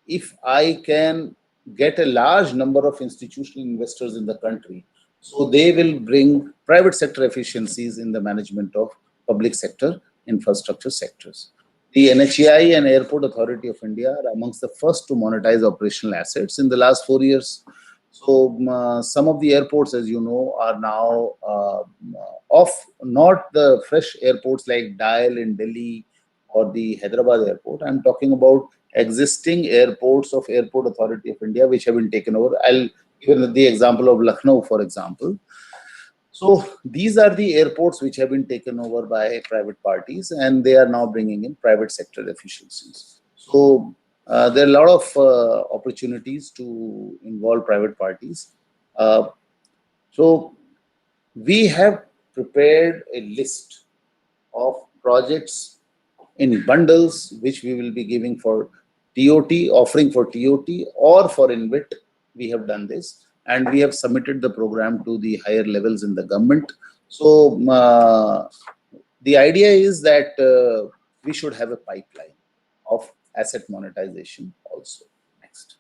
if I can get a large number of institutional investors in the country, so they will bring private sector efficiencies in the management of public sector infrastructure sectors. The NHAI and Airport Authority of India are amongst the first to monetize operational assets in the last 4 years. So some of the airports, as you know, are now off, not the fresh airports like Dial in Delhi or the Hyderabad airport. I'm talking about existing airports of Airport Authority of India, which have been taken over. I'll give the example of Lucknow, for example. So these are the airports which have been taken over by private parties, and they are now bringing in private sector efficiencies. So there are a lot of opportunities to involve private parties. So we have prepared a list of projects in bundles, which we will be giving for TOT, offering for TOT or for InvIT. We have done this and we have submitted the program to the higher levels in the government. So the idea is that we should have a pipeline of asset monetization also. Next.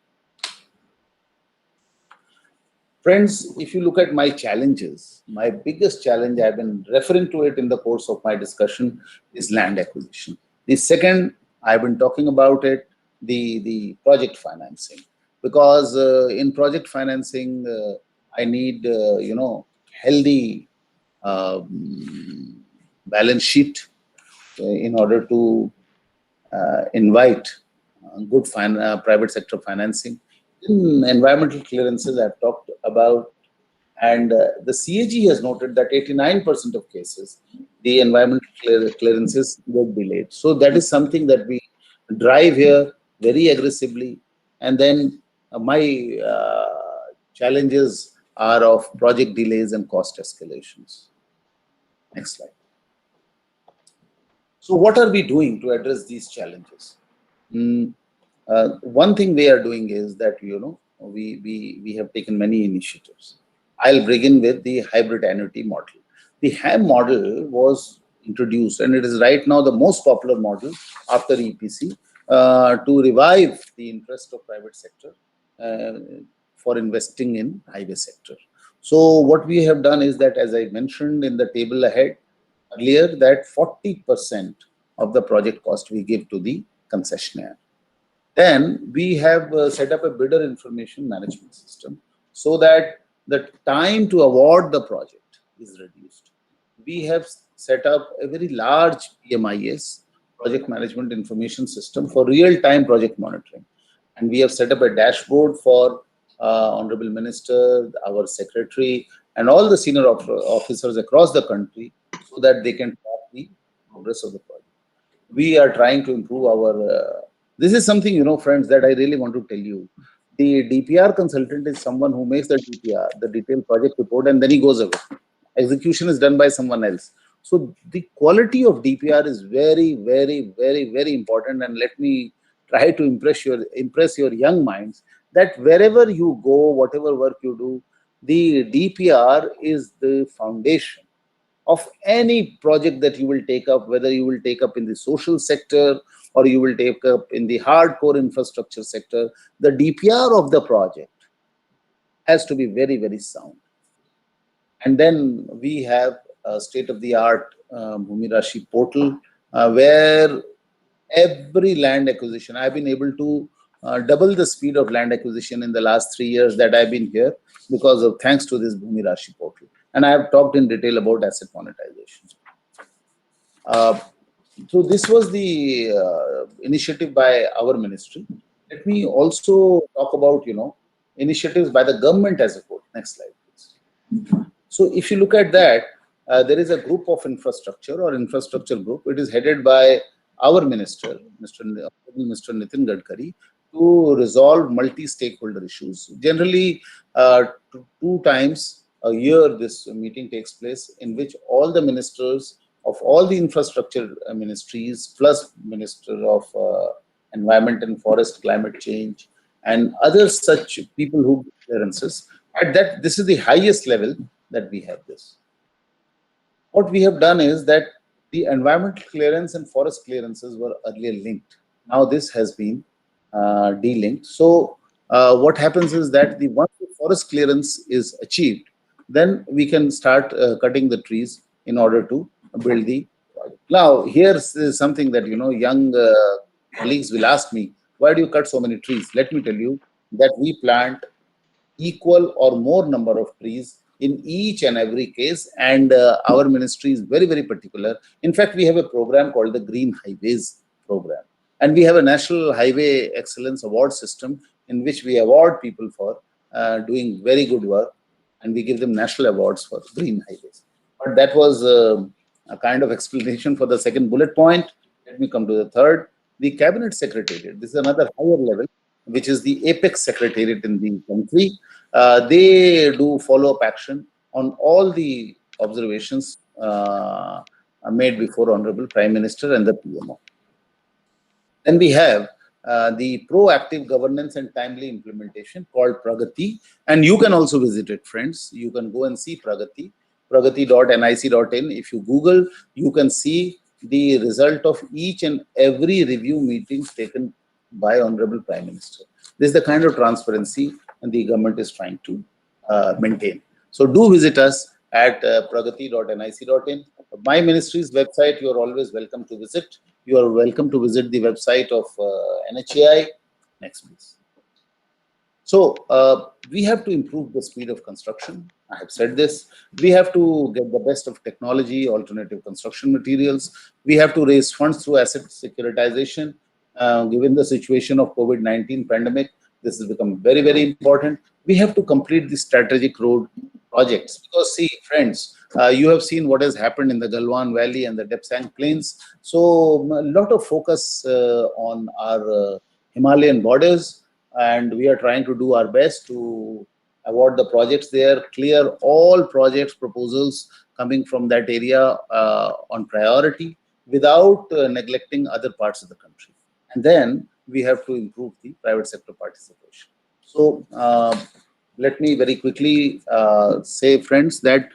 Friends, if you look at my challenges, my biggest challenge, I've been referring to it in the course of my discussion, is land acquisition. The second, I've been talking about it, the project financing. Because in project financing, I need, healthy balance sheet in order to invite good private sector financing. In environmental clearances, I've talked about, and the CAG has noted that 89% of cases, the environmental clearances get delayed. So that is something that we drive here very aggressively. And then my challenges are of project delays and cost escalations. Next slide. So what are we doing to address these challenges? One thing we are doing is that, we have taken many initiatives. I'll begin with the hybrid annuity model. The HAM model was introduced and it is right now the most popular model after EPC. to revive the interest of private sector uh, for investing in highway sector. So what we have done is that, as I mentioned in the table ahead earlier, that 40% of the project cost we give to the concessionaire. Then we have set up a bidder information management system so that the time to award the project is reduced. We have set up a very large PMIS, project management information system, for real time project monitoring. And we have set up a dashboard for Honorable Minister, our Secretary, and all the senior officers across the country so that they can track the progress of the project. We are trying to improve our. This is something, friends, that I really want to tell you. The DPR consultant is someone who makes the DPR, the detailed project report, and then he goes away. Execution is done by someone else. So the quality of DPR is very, very, very, very important. And let me try to impress your young minds that wherever you go, whatever work you do, the DPR is the foundation of any project that you will take up, whether you will take up in the social sector or you will take up in the hardcore infrastructure sector. The DPR of the project has to be very, very sound. And then we have a state-of-the-art Bhumi Rashi portal where every land acquisition, I've been able to double the speed of land acquisition in the last 3 years that I've been here because of thanks to this Bhumi Rashi portal. And I have talked in detail about asset monetization. Uh, so this was the initiative by our ministry. Let me also talk about, initiatives by the government as a whole. Next slide, please. So if you look at that, there is a group of infrastructure or infrastructure group. It is headed by our minister, Mr. Nitin Gadkari, to resolve multi-stakeholder issues. Generally, two times a year, this meeting takes place in which all the ministers of all the infrastructure ministries, plus Minister of Environment and Forest, Climate Change, and other such people who give clearances. At that, this is the highest level that we have this. What we have done is that the environmental clearance and forest clearances were earlier linked. Now this has been delinked. So what happens is that once the forest clearance is achieved, then we can start cutting the trees in order to build the project. Now here's something that young colleagues will ask me: why do you cut so many trees? Let me tell you that we plant equal or more number of trees in each and every case, and our ministry is very, very particular. In fact, we have a program called the Green Highways program, and we have a National Highway Excellence Award system in which we award people for doing very good work, and we give them national awards for green highways. But that was a kind of explanation for the second bullet point. Let me come to the third: the cabinet secretariat. This is another higher level, which is the apex secretariat in the country. They do follow-up action on all the observations made before Honorable Prime Minister and the PMO. Then we have the proactive governance and timely implementation called Pragati. And you can also visit it, friends. You can go and see Pragati, pragati.nic.in. If you Google, you can see the result of each and every review meetings taken by Honorable Prime Minister. This is the kind of transparency and the government is trying to maintain. So do visit us at pragati.nic.in. My ministry's website, you are always welcome to visit. You are welcome to visit the website of NHAI. Next, please. So we have to improve the speed of construction. I have said this. We have to get the best of technology, alternative construction materials. We have to raise funds through asset securitization. Given the situation of COVID-19 pandemic, this has become very, very important. We have to complete the strategic road projects because, see, friends, you have seen what has happened in the Galwan Valley and the Depsang Plains. So a lot of focus on our Himalayan borders, and we are trying to do our best to award the projects there, clear all projects proposals coming from that area on priority without neglecting other parts of the country. And then we have to improve the private sector participation. So let me very quickly say, friends, that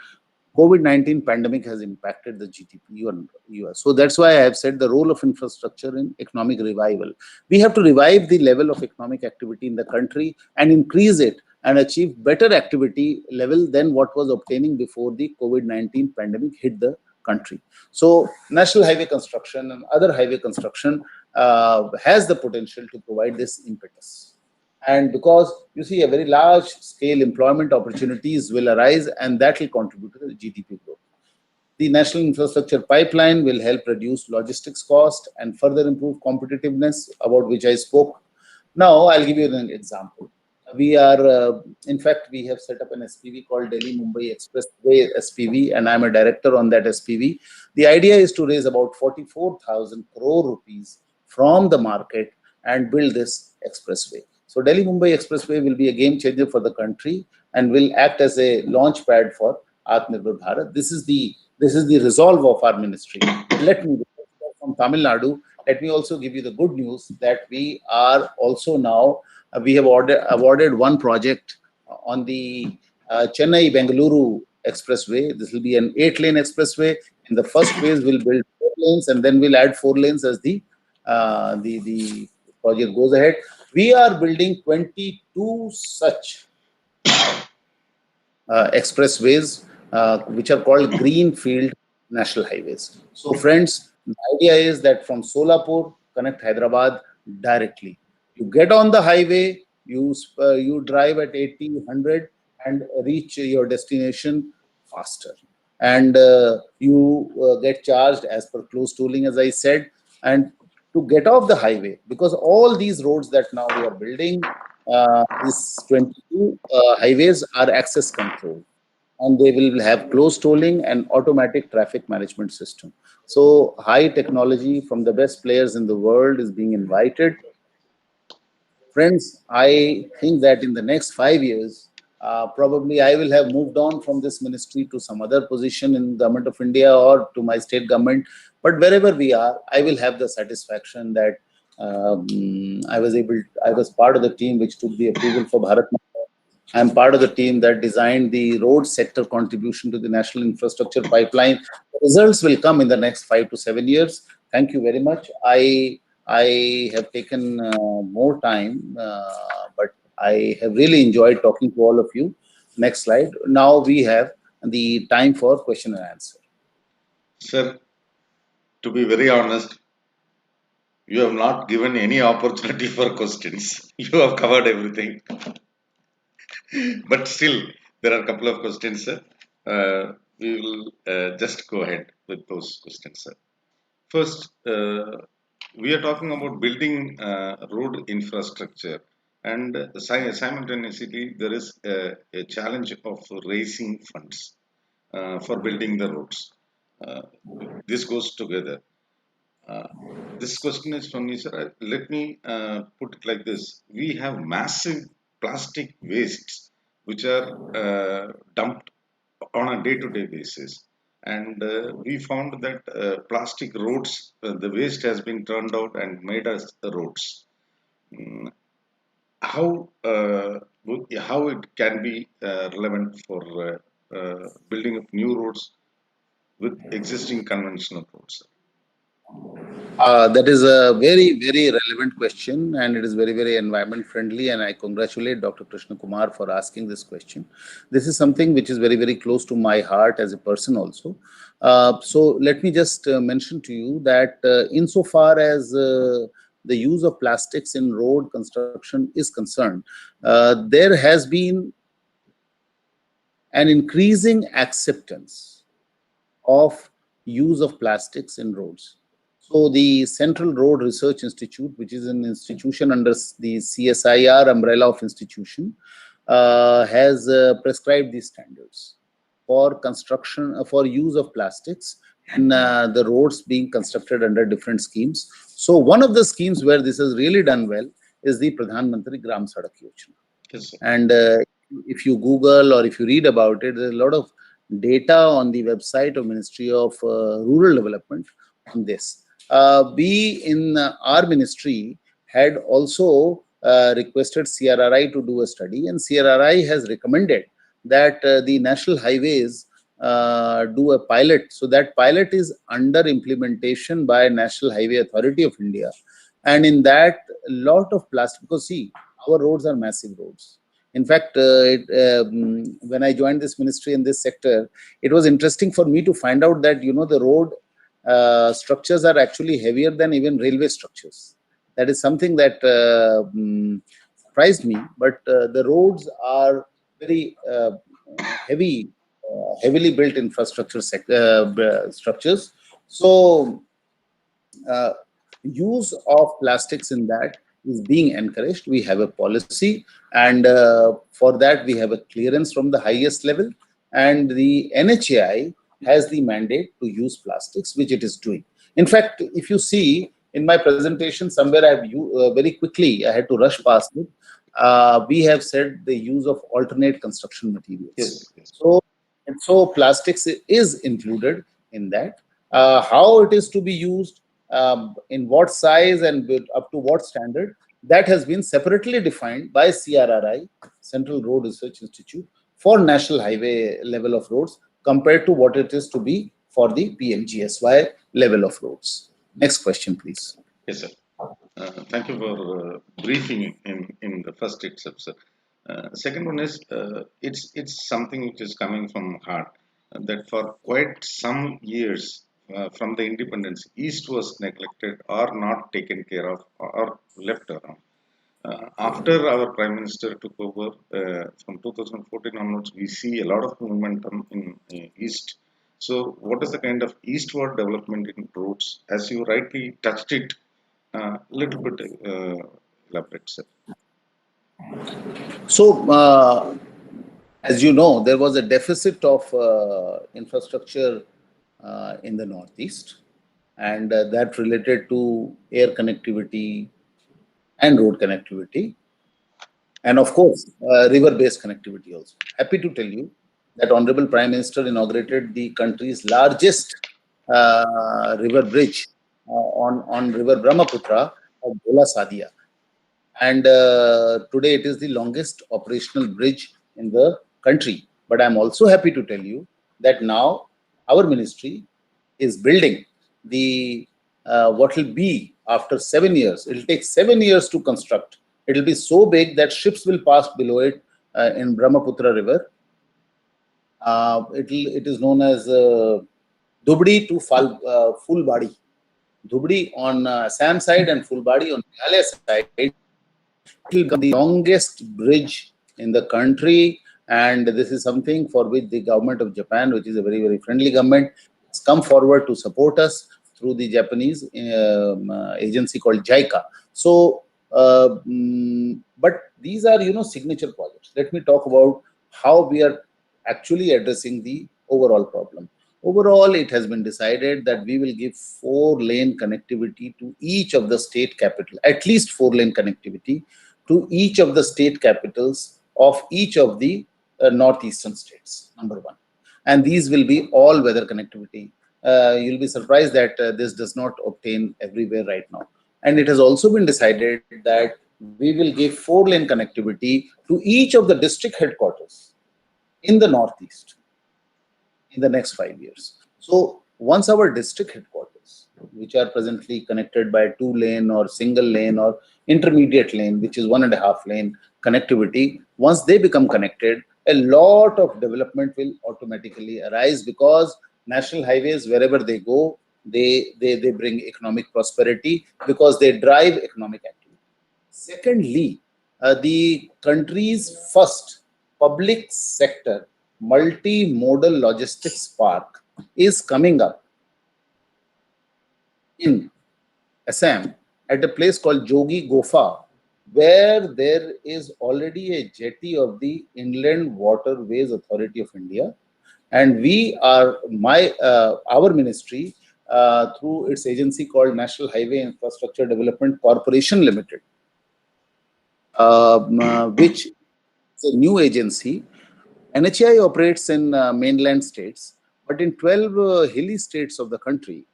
COVID-19 pandemic has impacted the GDP on US. So that's why I have said the role of infrastructure in economic revival. We have to revive the level of economic activity in the country and increase it and achieve better activity level than what was obtaining before the COVID-19 pandemic hit the country. So national highway construction and other highway construction has the potential to provide this impetus. And because you see a very large scale employment opportunities will arise, and that will contribute to the GDP growth. The national infrastructure pipeline will help reduce logistics cost and further improve competitiveness, about which I spoke. Now, I'll give you an example. We are, in fact, we have set up an SPV called Delhi Mumbai Expressway SPV, and I'm a director on that SPV. The idea is to raise about 44,000 crore rupees from the market and build this expressway. So, Delhi Mumbai Expressway will be a game changer for the country and will act as a launch pad for Atmanirbhar Bharat. This is the resolve of our ministry. Let me from Tamil Nadu. Let me also give you the good news that we are also now we have awarded one project on the Chennai Bengaluru expressway. This will be an 8-lane expressway. In the first phase, we'll build 4 lanes, and then we'll add 4 lanes as the project goes ahead. We are building 22 such expressways, which are called greenfield national highways. So, friends, the idea is that from Solapur, connect Hyderabad directly. You get on the highway, you drive at 80, 100 and reach your destination faster. And you get charged as per close tolling, as I said. And to get off the highway, because all these roads that now we are building, these 22 highways are access controlled, and they will have close tolling and automatic traffic management system. So high technology from the best players in the world is being invited. Friends, I think that in the next 5 years, probably I will have moved on from this ministry to some other position in government of India or to my state government. But wherever we are, I will have the satisfaction that I was part of the team which took the approval for Bharat. I'm part of the team that designed the road sector contribution to the national infrastructure pipeline. The results will come in the next 5 to 7 years. Thank you very much. I have taken more time, but I have really enjoyed talking to all of you. Next slide. Now we have the time for question and answer. Sir, to be very honest, you have not given any opportunity for questions. You have covered everything. But still, there are a couple of questions, sir. We will just go ahead with those questions, sir. First, we are talking about building road infrastructure, and simultaneously, there is a challenge of raising funds for building the roads. Uh, this goes together. Uh, this question is from me, sir. Let me put it like this. We have massive plastic wastes which are dumped on a day-to-day basis. And we found that plastic roads, the waste has been turned out and made as the roads. Mm, how it can be relevant for building of new roads with existing conventional roads? That is a very, very relevant question, and it is very, very environment friendly. And I congratulate Dr. Krishna Kumar for asking this question. This is something which is very, very close to my heart as a person also. So let me just mention to you that insofar as the use of plastics in road construction is concerned, there has been an increasing acceptance of use of plastics in roads. So the Central Road Research Institute, which is an institution under the CSIR umbrella of institution, has prescribed these standards for construction, for use of plastics in the roads being constructed under different schemes. So one of the schemes where this has really done well is the Pradhan Mantri Gram Sadak Yojana. Yes, sir. And if you Google or if you read about it, there's a lot of data on the website of Ministry of Rural Development on this. We in our ministry had also requested CRRI to do a study, and CRRI has recommended that the national highways do a pilot. So that pilot is under implementation by National Highway Authority of India. And in that, a lot of plastic, because see, our roads are massive roads. In fact, when I joined this ministry in this sector, it was interesting for me to find out that, the road structures are actually heavier than even railway structures. That is something that surprised me. But the roads are very heavily built infrastructure structures. So uh, use of plastics in that is being encouraged. We have a policy, and for that we have a clearance from the highest level, and the NHAI has the mandate to use plastics, which it is doing. In fact, if you see in my presentation somewhere, very quickly I had to rush past it. We have said the use of alternate construction materials. Yes, yes. So plastics is included in that. How it is to be used, in what size and up to what standard, that has been separately defined by CRRI, Central Road Research Institute, for national highway level of roads compared to what it is to be for the PMGSY level of roads. Next question, please. Yes, sir. Thank you for briefing in the first itself, sir. Second one is it's something which is coming from heart, that for quite some years from the independence, East was neglected or not taken care of or left around. After our Prime Minister took over from 2014 onwards, we see a lot of momentum in East. So, what is the kind of eastward development in roads? As you rightly touched it, little bit elaborate, sir. So, as you know, there was a deficit of infrastructure in the Northeast, and that related to air connectivity and road connectivity, and of course, river-based connectivity also. Happy to tell you that Honorable Prime Minister inaugurated the country's largest river bridge on River Brahmaputra of Bola Sadia. And today it is the longest operational bridge in the country. But I'm also happy to tell you that now our ministry is building the what will be after 7 years. It will take 7 years to construct. It will be so big that ships will pass below it in Brahmaputra River. It is known as Dubdi to Fulbadi. Dhubri on Assam side and Fulbadi on Meghalaya side. It will become the longest bridge in the country, and this is something for which the government of Japan, which is a very, very friendly government, has come forward to support us through the Japanese agency called JICA. So, but these are, signature projects. Let me talk about how we are actually addressing the overall problem. Overall, it has been decided that we will give 4-lane connectivity to each of the state capital, at least 4-lane connectivity to each of the state capitals of each of the northeastern states, number one. And these will be all-weather connectivity. You'll be surprised that this does not obtain everywhere right now. And it has also been decided that we will give 4-lane connectivity to each of the district headquarters in the northeast in the next 5 years. So once our district headquarters, which are presently connected by 2-lane or single lane or intermediate lane, which is 1.5-lane connectivity, once they become connected, a lot of development will automatically arise, because national highways, wherever they go, they bring economic prosperity because they drive economic activity. Secondly, the country's first public sector multimodal logistics park is coming up in Assam at a place called Jogi Gofa, where there is already a jetty of the Inland Waterways Authority of India, and we are our ministry through its agency called National Highway Infrastructure Development Corporation Limited, which is a new agency. NHI operates in mainland states, but in 12 hilly states of the country,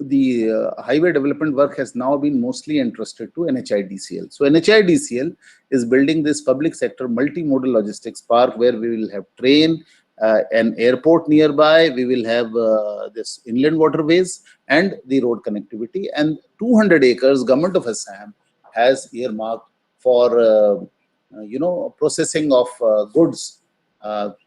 the highway development work has now been mostly entrusted to NHIDCL. So NHIDCL is building this public sector multimodal logistics park where we will have train, an airport nearby. We will have this inland waterways and the road connectivity. And 200 acres, government of Assam has earmarked for processing of goods.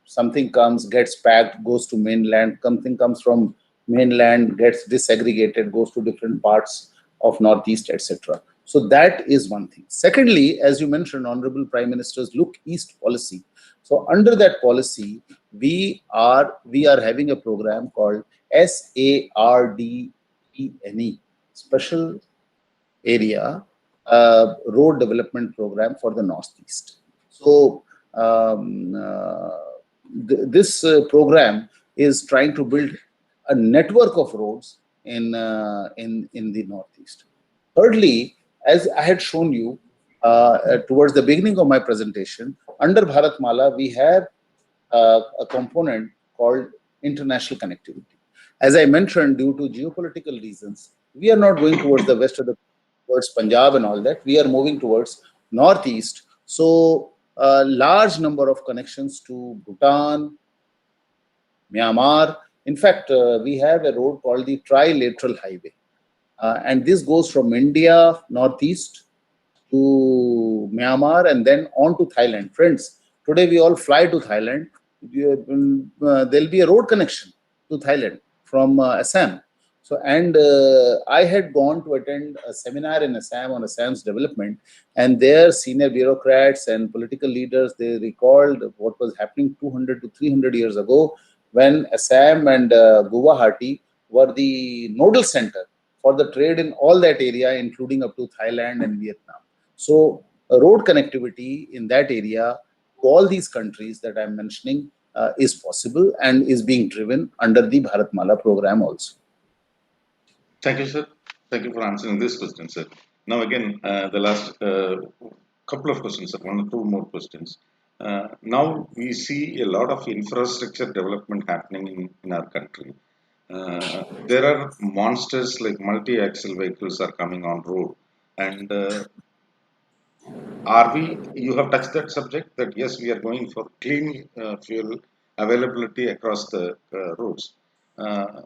Something comes, gets packed, goes to mainland. Something comes from mainland, gets disaggregated, goes to different parts of Northeast, etc. So that is one thing. Secondly, as you mentioned, Honorable Prime Minister's Look East policy. So under that policy, we are having a program called SARDENE, Special Area Road Development Program for the Northeast. So this program is trying to build a network of roads in the Northeast. Thirdly, as I had shown you towards the beginning of my presentation, under Bharatmala we have a component called international connectivity. As I mentioned, due to geopolitical reasons, we are not going towards the west of the towards Punjab and all that. We are moving towards northeast. So a large number of connections to Bhutan, Myanmar. In fact, we have a road called the Trilateral Highway, and this goes from India northeast to Myanmar and then on to Thailand. Friends, today we all fly to Thailand. There'll be a road connection to Thailand from Assam. So, and I had gone to attend a seminar in Assam on Assam's development, and their senior bureaucrats and political leaders, they recalled what was happening 200 to 300 years ago when Assam and Guwahati were the nodal center for the trade in all that area, including up to Thailand and Vietnam. So, road connectivity in that area to all these countries that I'm mentioning is possible and is being driven under the Bharatmala program also. Thank you, sir. Thank you for answering this question, sir. Now, again, the last couple of questions, sir, one or two more questions. Now, we see a lot of infrastructure development happening in our country. There are monsters like multi-axle vehicles are coming on road. And you have touched that subject that yes, we are going for clean fuel availability across the roads. Uh,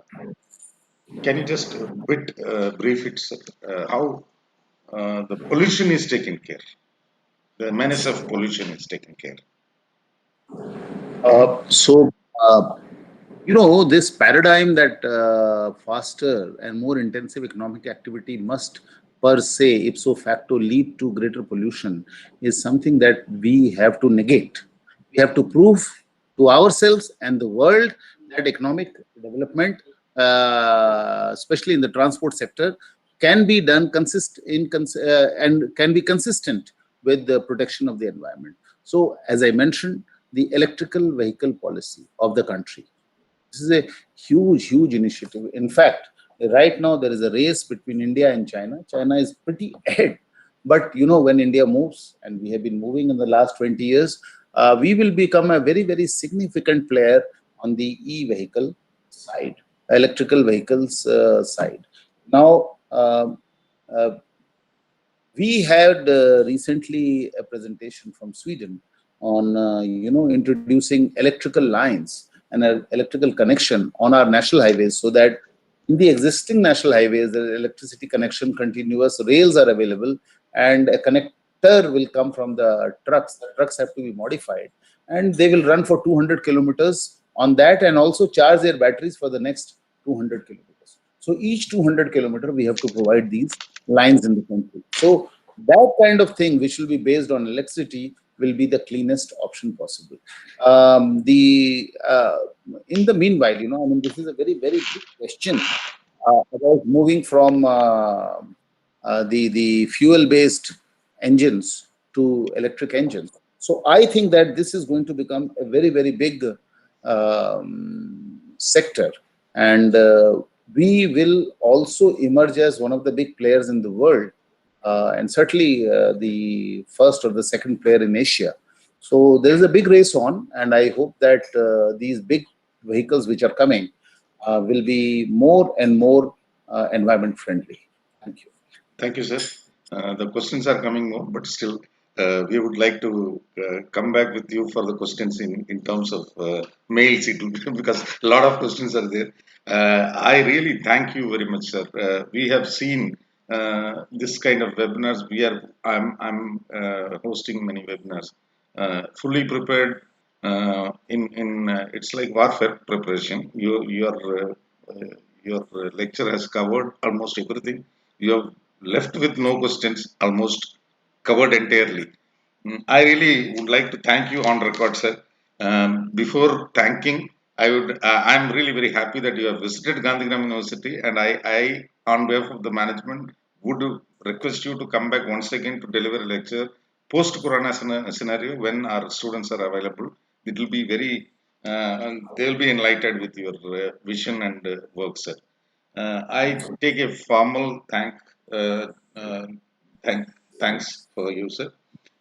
can you just brief it, sir, how the pollution is taken care, the menace of pollution is taken care? So, this paradigm that faster and more intensive economic activity must per se, ipso facto, lead to greater pollution is something that we have to negate. We have to prove to ourselves and the world that economic development, especially in the transport sector, can be done and can be consistent with the protection of the environment. So, as I mentioned, the electrical vehicle policy of the country, this is a huge, huge initiative. In fact, right now there is a race between India and China. China is pretty ahead. But when India moves, and we have been moving in the last 20 years, we will become a very, very significant player on the e-vehicle side, electrical vehicles side. Now, uh, we had recently a presentation from Sweden on introducing electrical lines and an electrical connection on our national highways, so that in the existing national highways the electricity connection, continuous rails are available, and a connector will come from the trucks. The trucks have to be modified and they will run for 200 kilometers on that, and also charge their batteries for the next 200 kilometers. So each 200 kilometer we have to provide these lines in the country. So that kind of thing, which will be based on electricity, will be the cleanest option possible. The In the meanwhile, this is a very, very big question about moving from the fuel based engines to electric engines. So I think that this is going to become a very, very big sector, and we will also emerge as one of the big players in the world, and certainly the first or the second player in Asia. So there is a big race on, and I hope that these big vehicles which are coming will be more and more environment friendly. Thank you. Thank you, sir. The questions are coming more, but still, we would like to come back with you for the questions in terms of mails, it will be, because a lot of questions are there. I really thank you very much, sir. We have seen this kind of webinars. I'm hosting many webinars, fully prepared. It's like warfare preparation. Your lecture has covered almost everything. You have left with no questions, almost covered entirely. I really would like to thank you on record, sir. Before thanking, I'm really very happy that you have visited Gandhigram University, and on behalf of the management, would request you to come back once again to deliver a lecture post Corona scenario when our students are available. It will be very, they will be enlightened with your vision and work, sir. I take a formal uh, uh, thank, thanks for you, sir.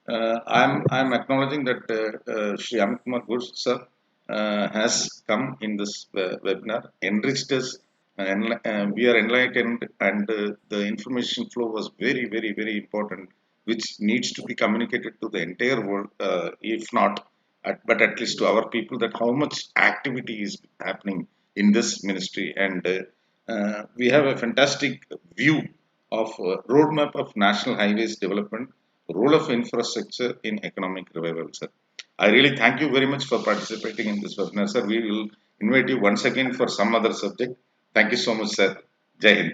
I'm acknowledging that Shri Amit Kumar Ghosh, sir, has come in this webinar, enriched us, and we are enlightened, and the information flow was very, very, very important, which needs to be communicated to the entire world, if not, but at least to our people, that how much activity is happening in this ministry, and we have a fantastic view of roadmap of national highways development, role of infrastructure in economic revival, sir. I really thank you very much for participating in this webinar, sir. We will invite you once again for some other subject. Thank you so much, sir. Jai Hind.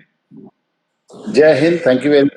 Jai Hind. Thank you very much.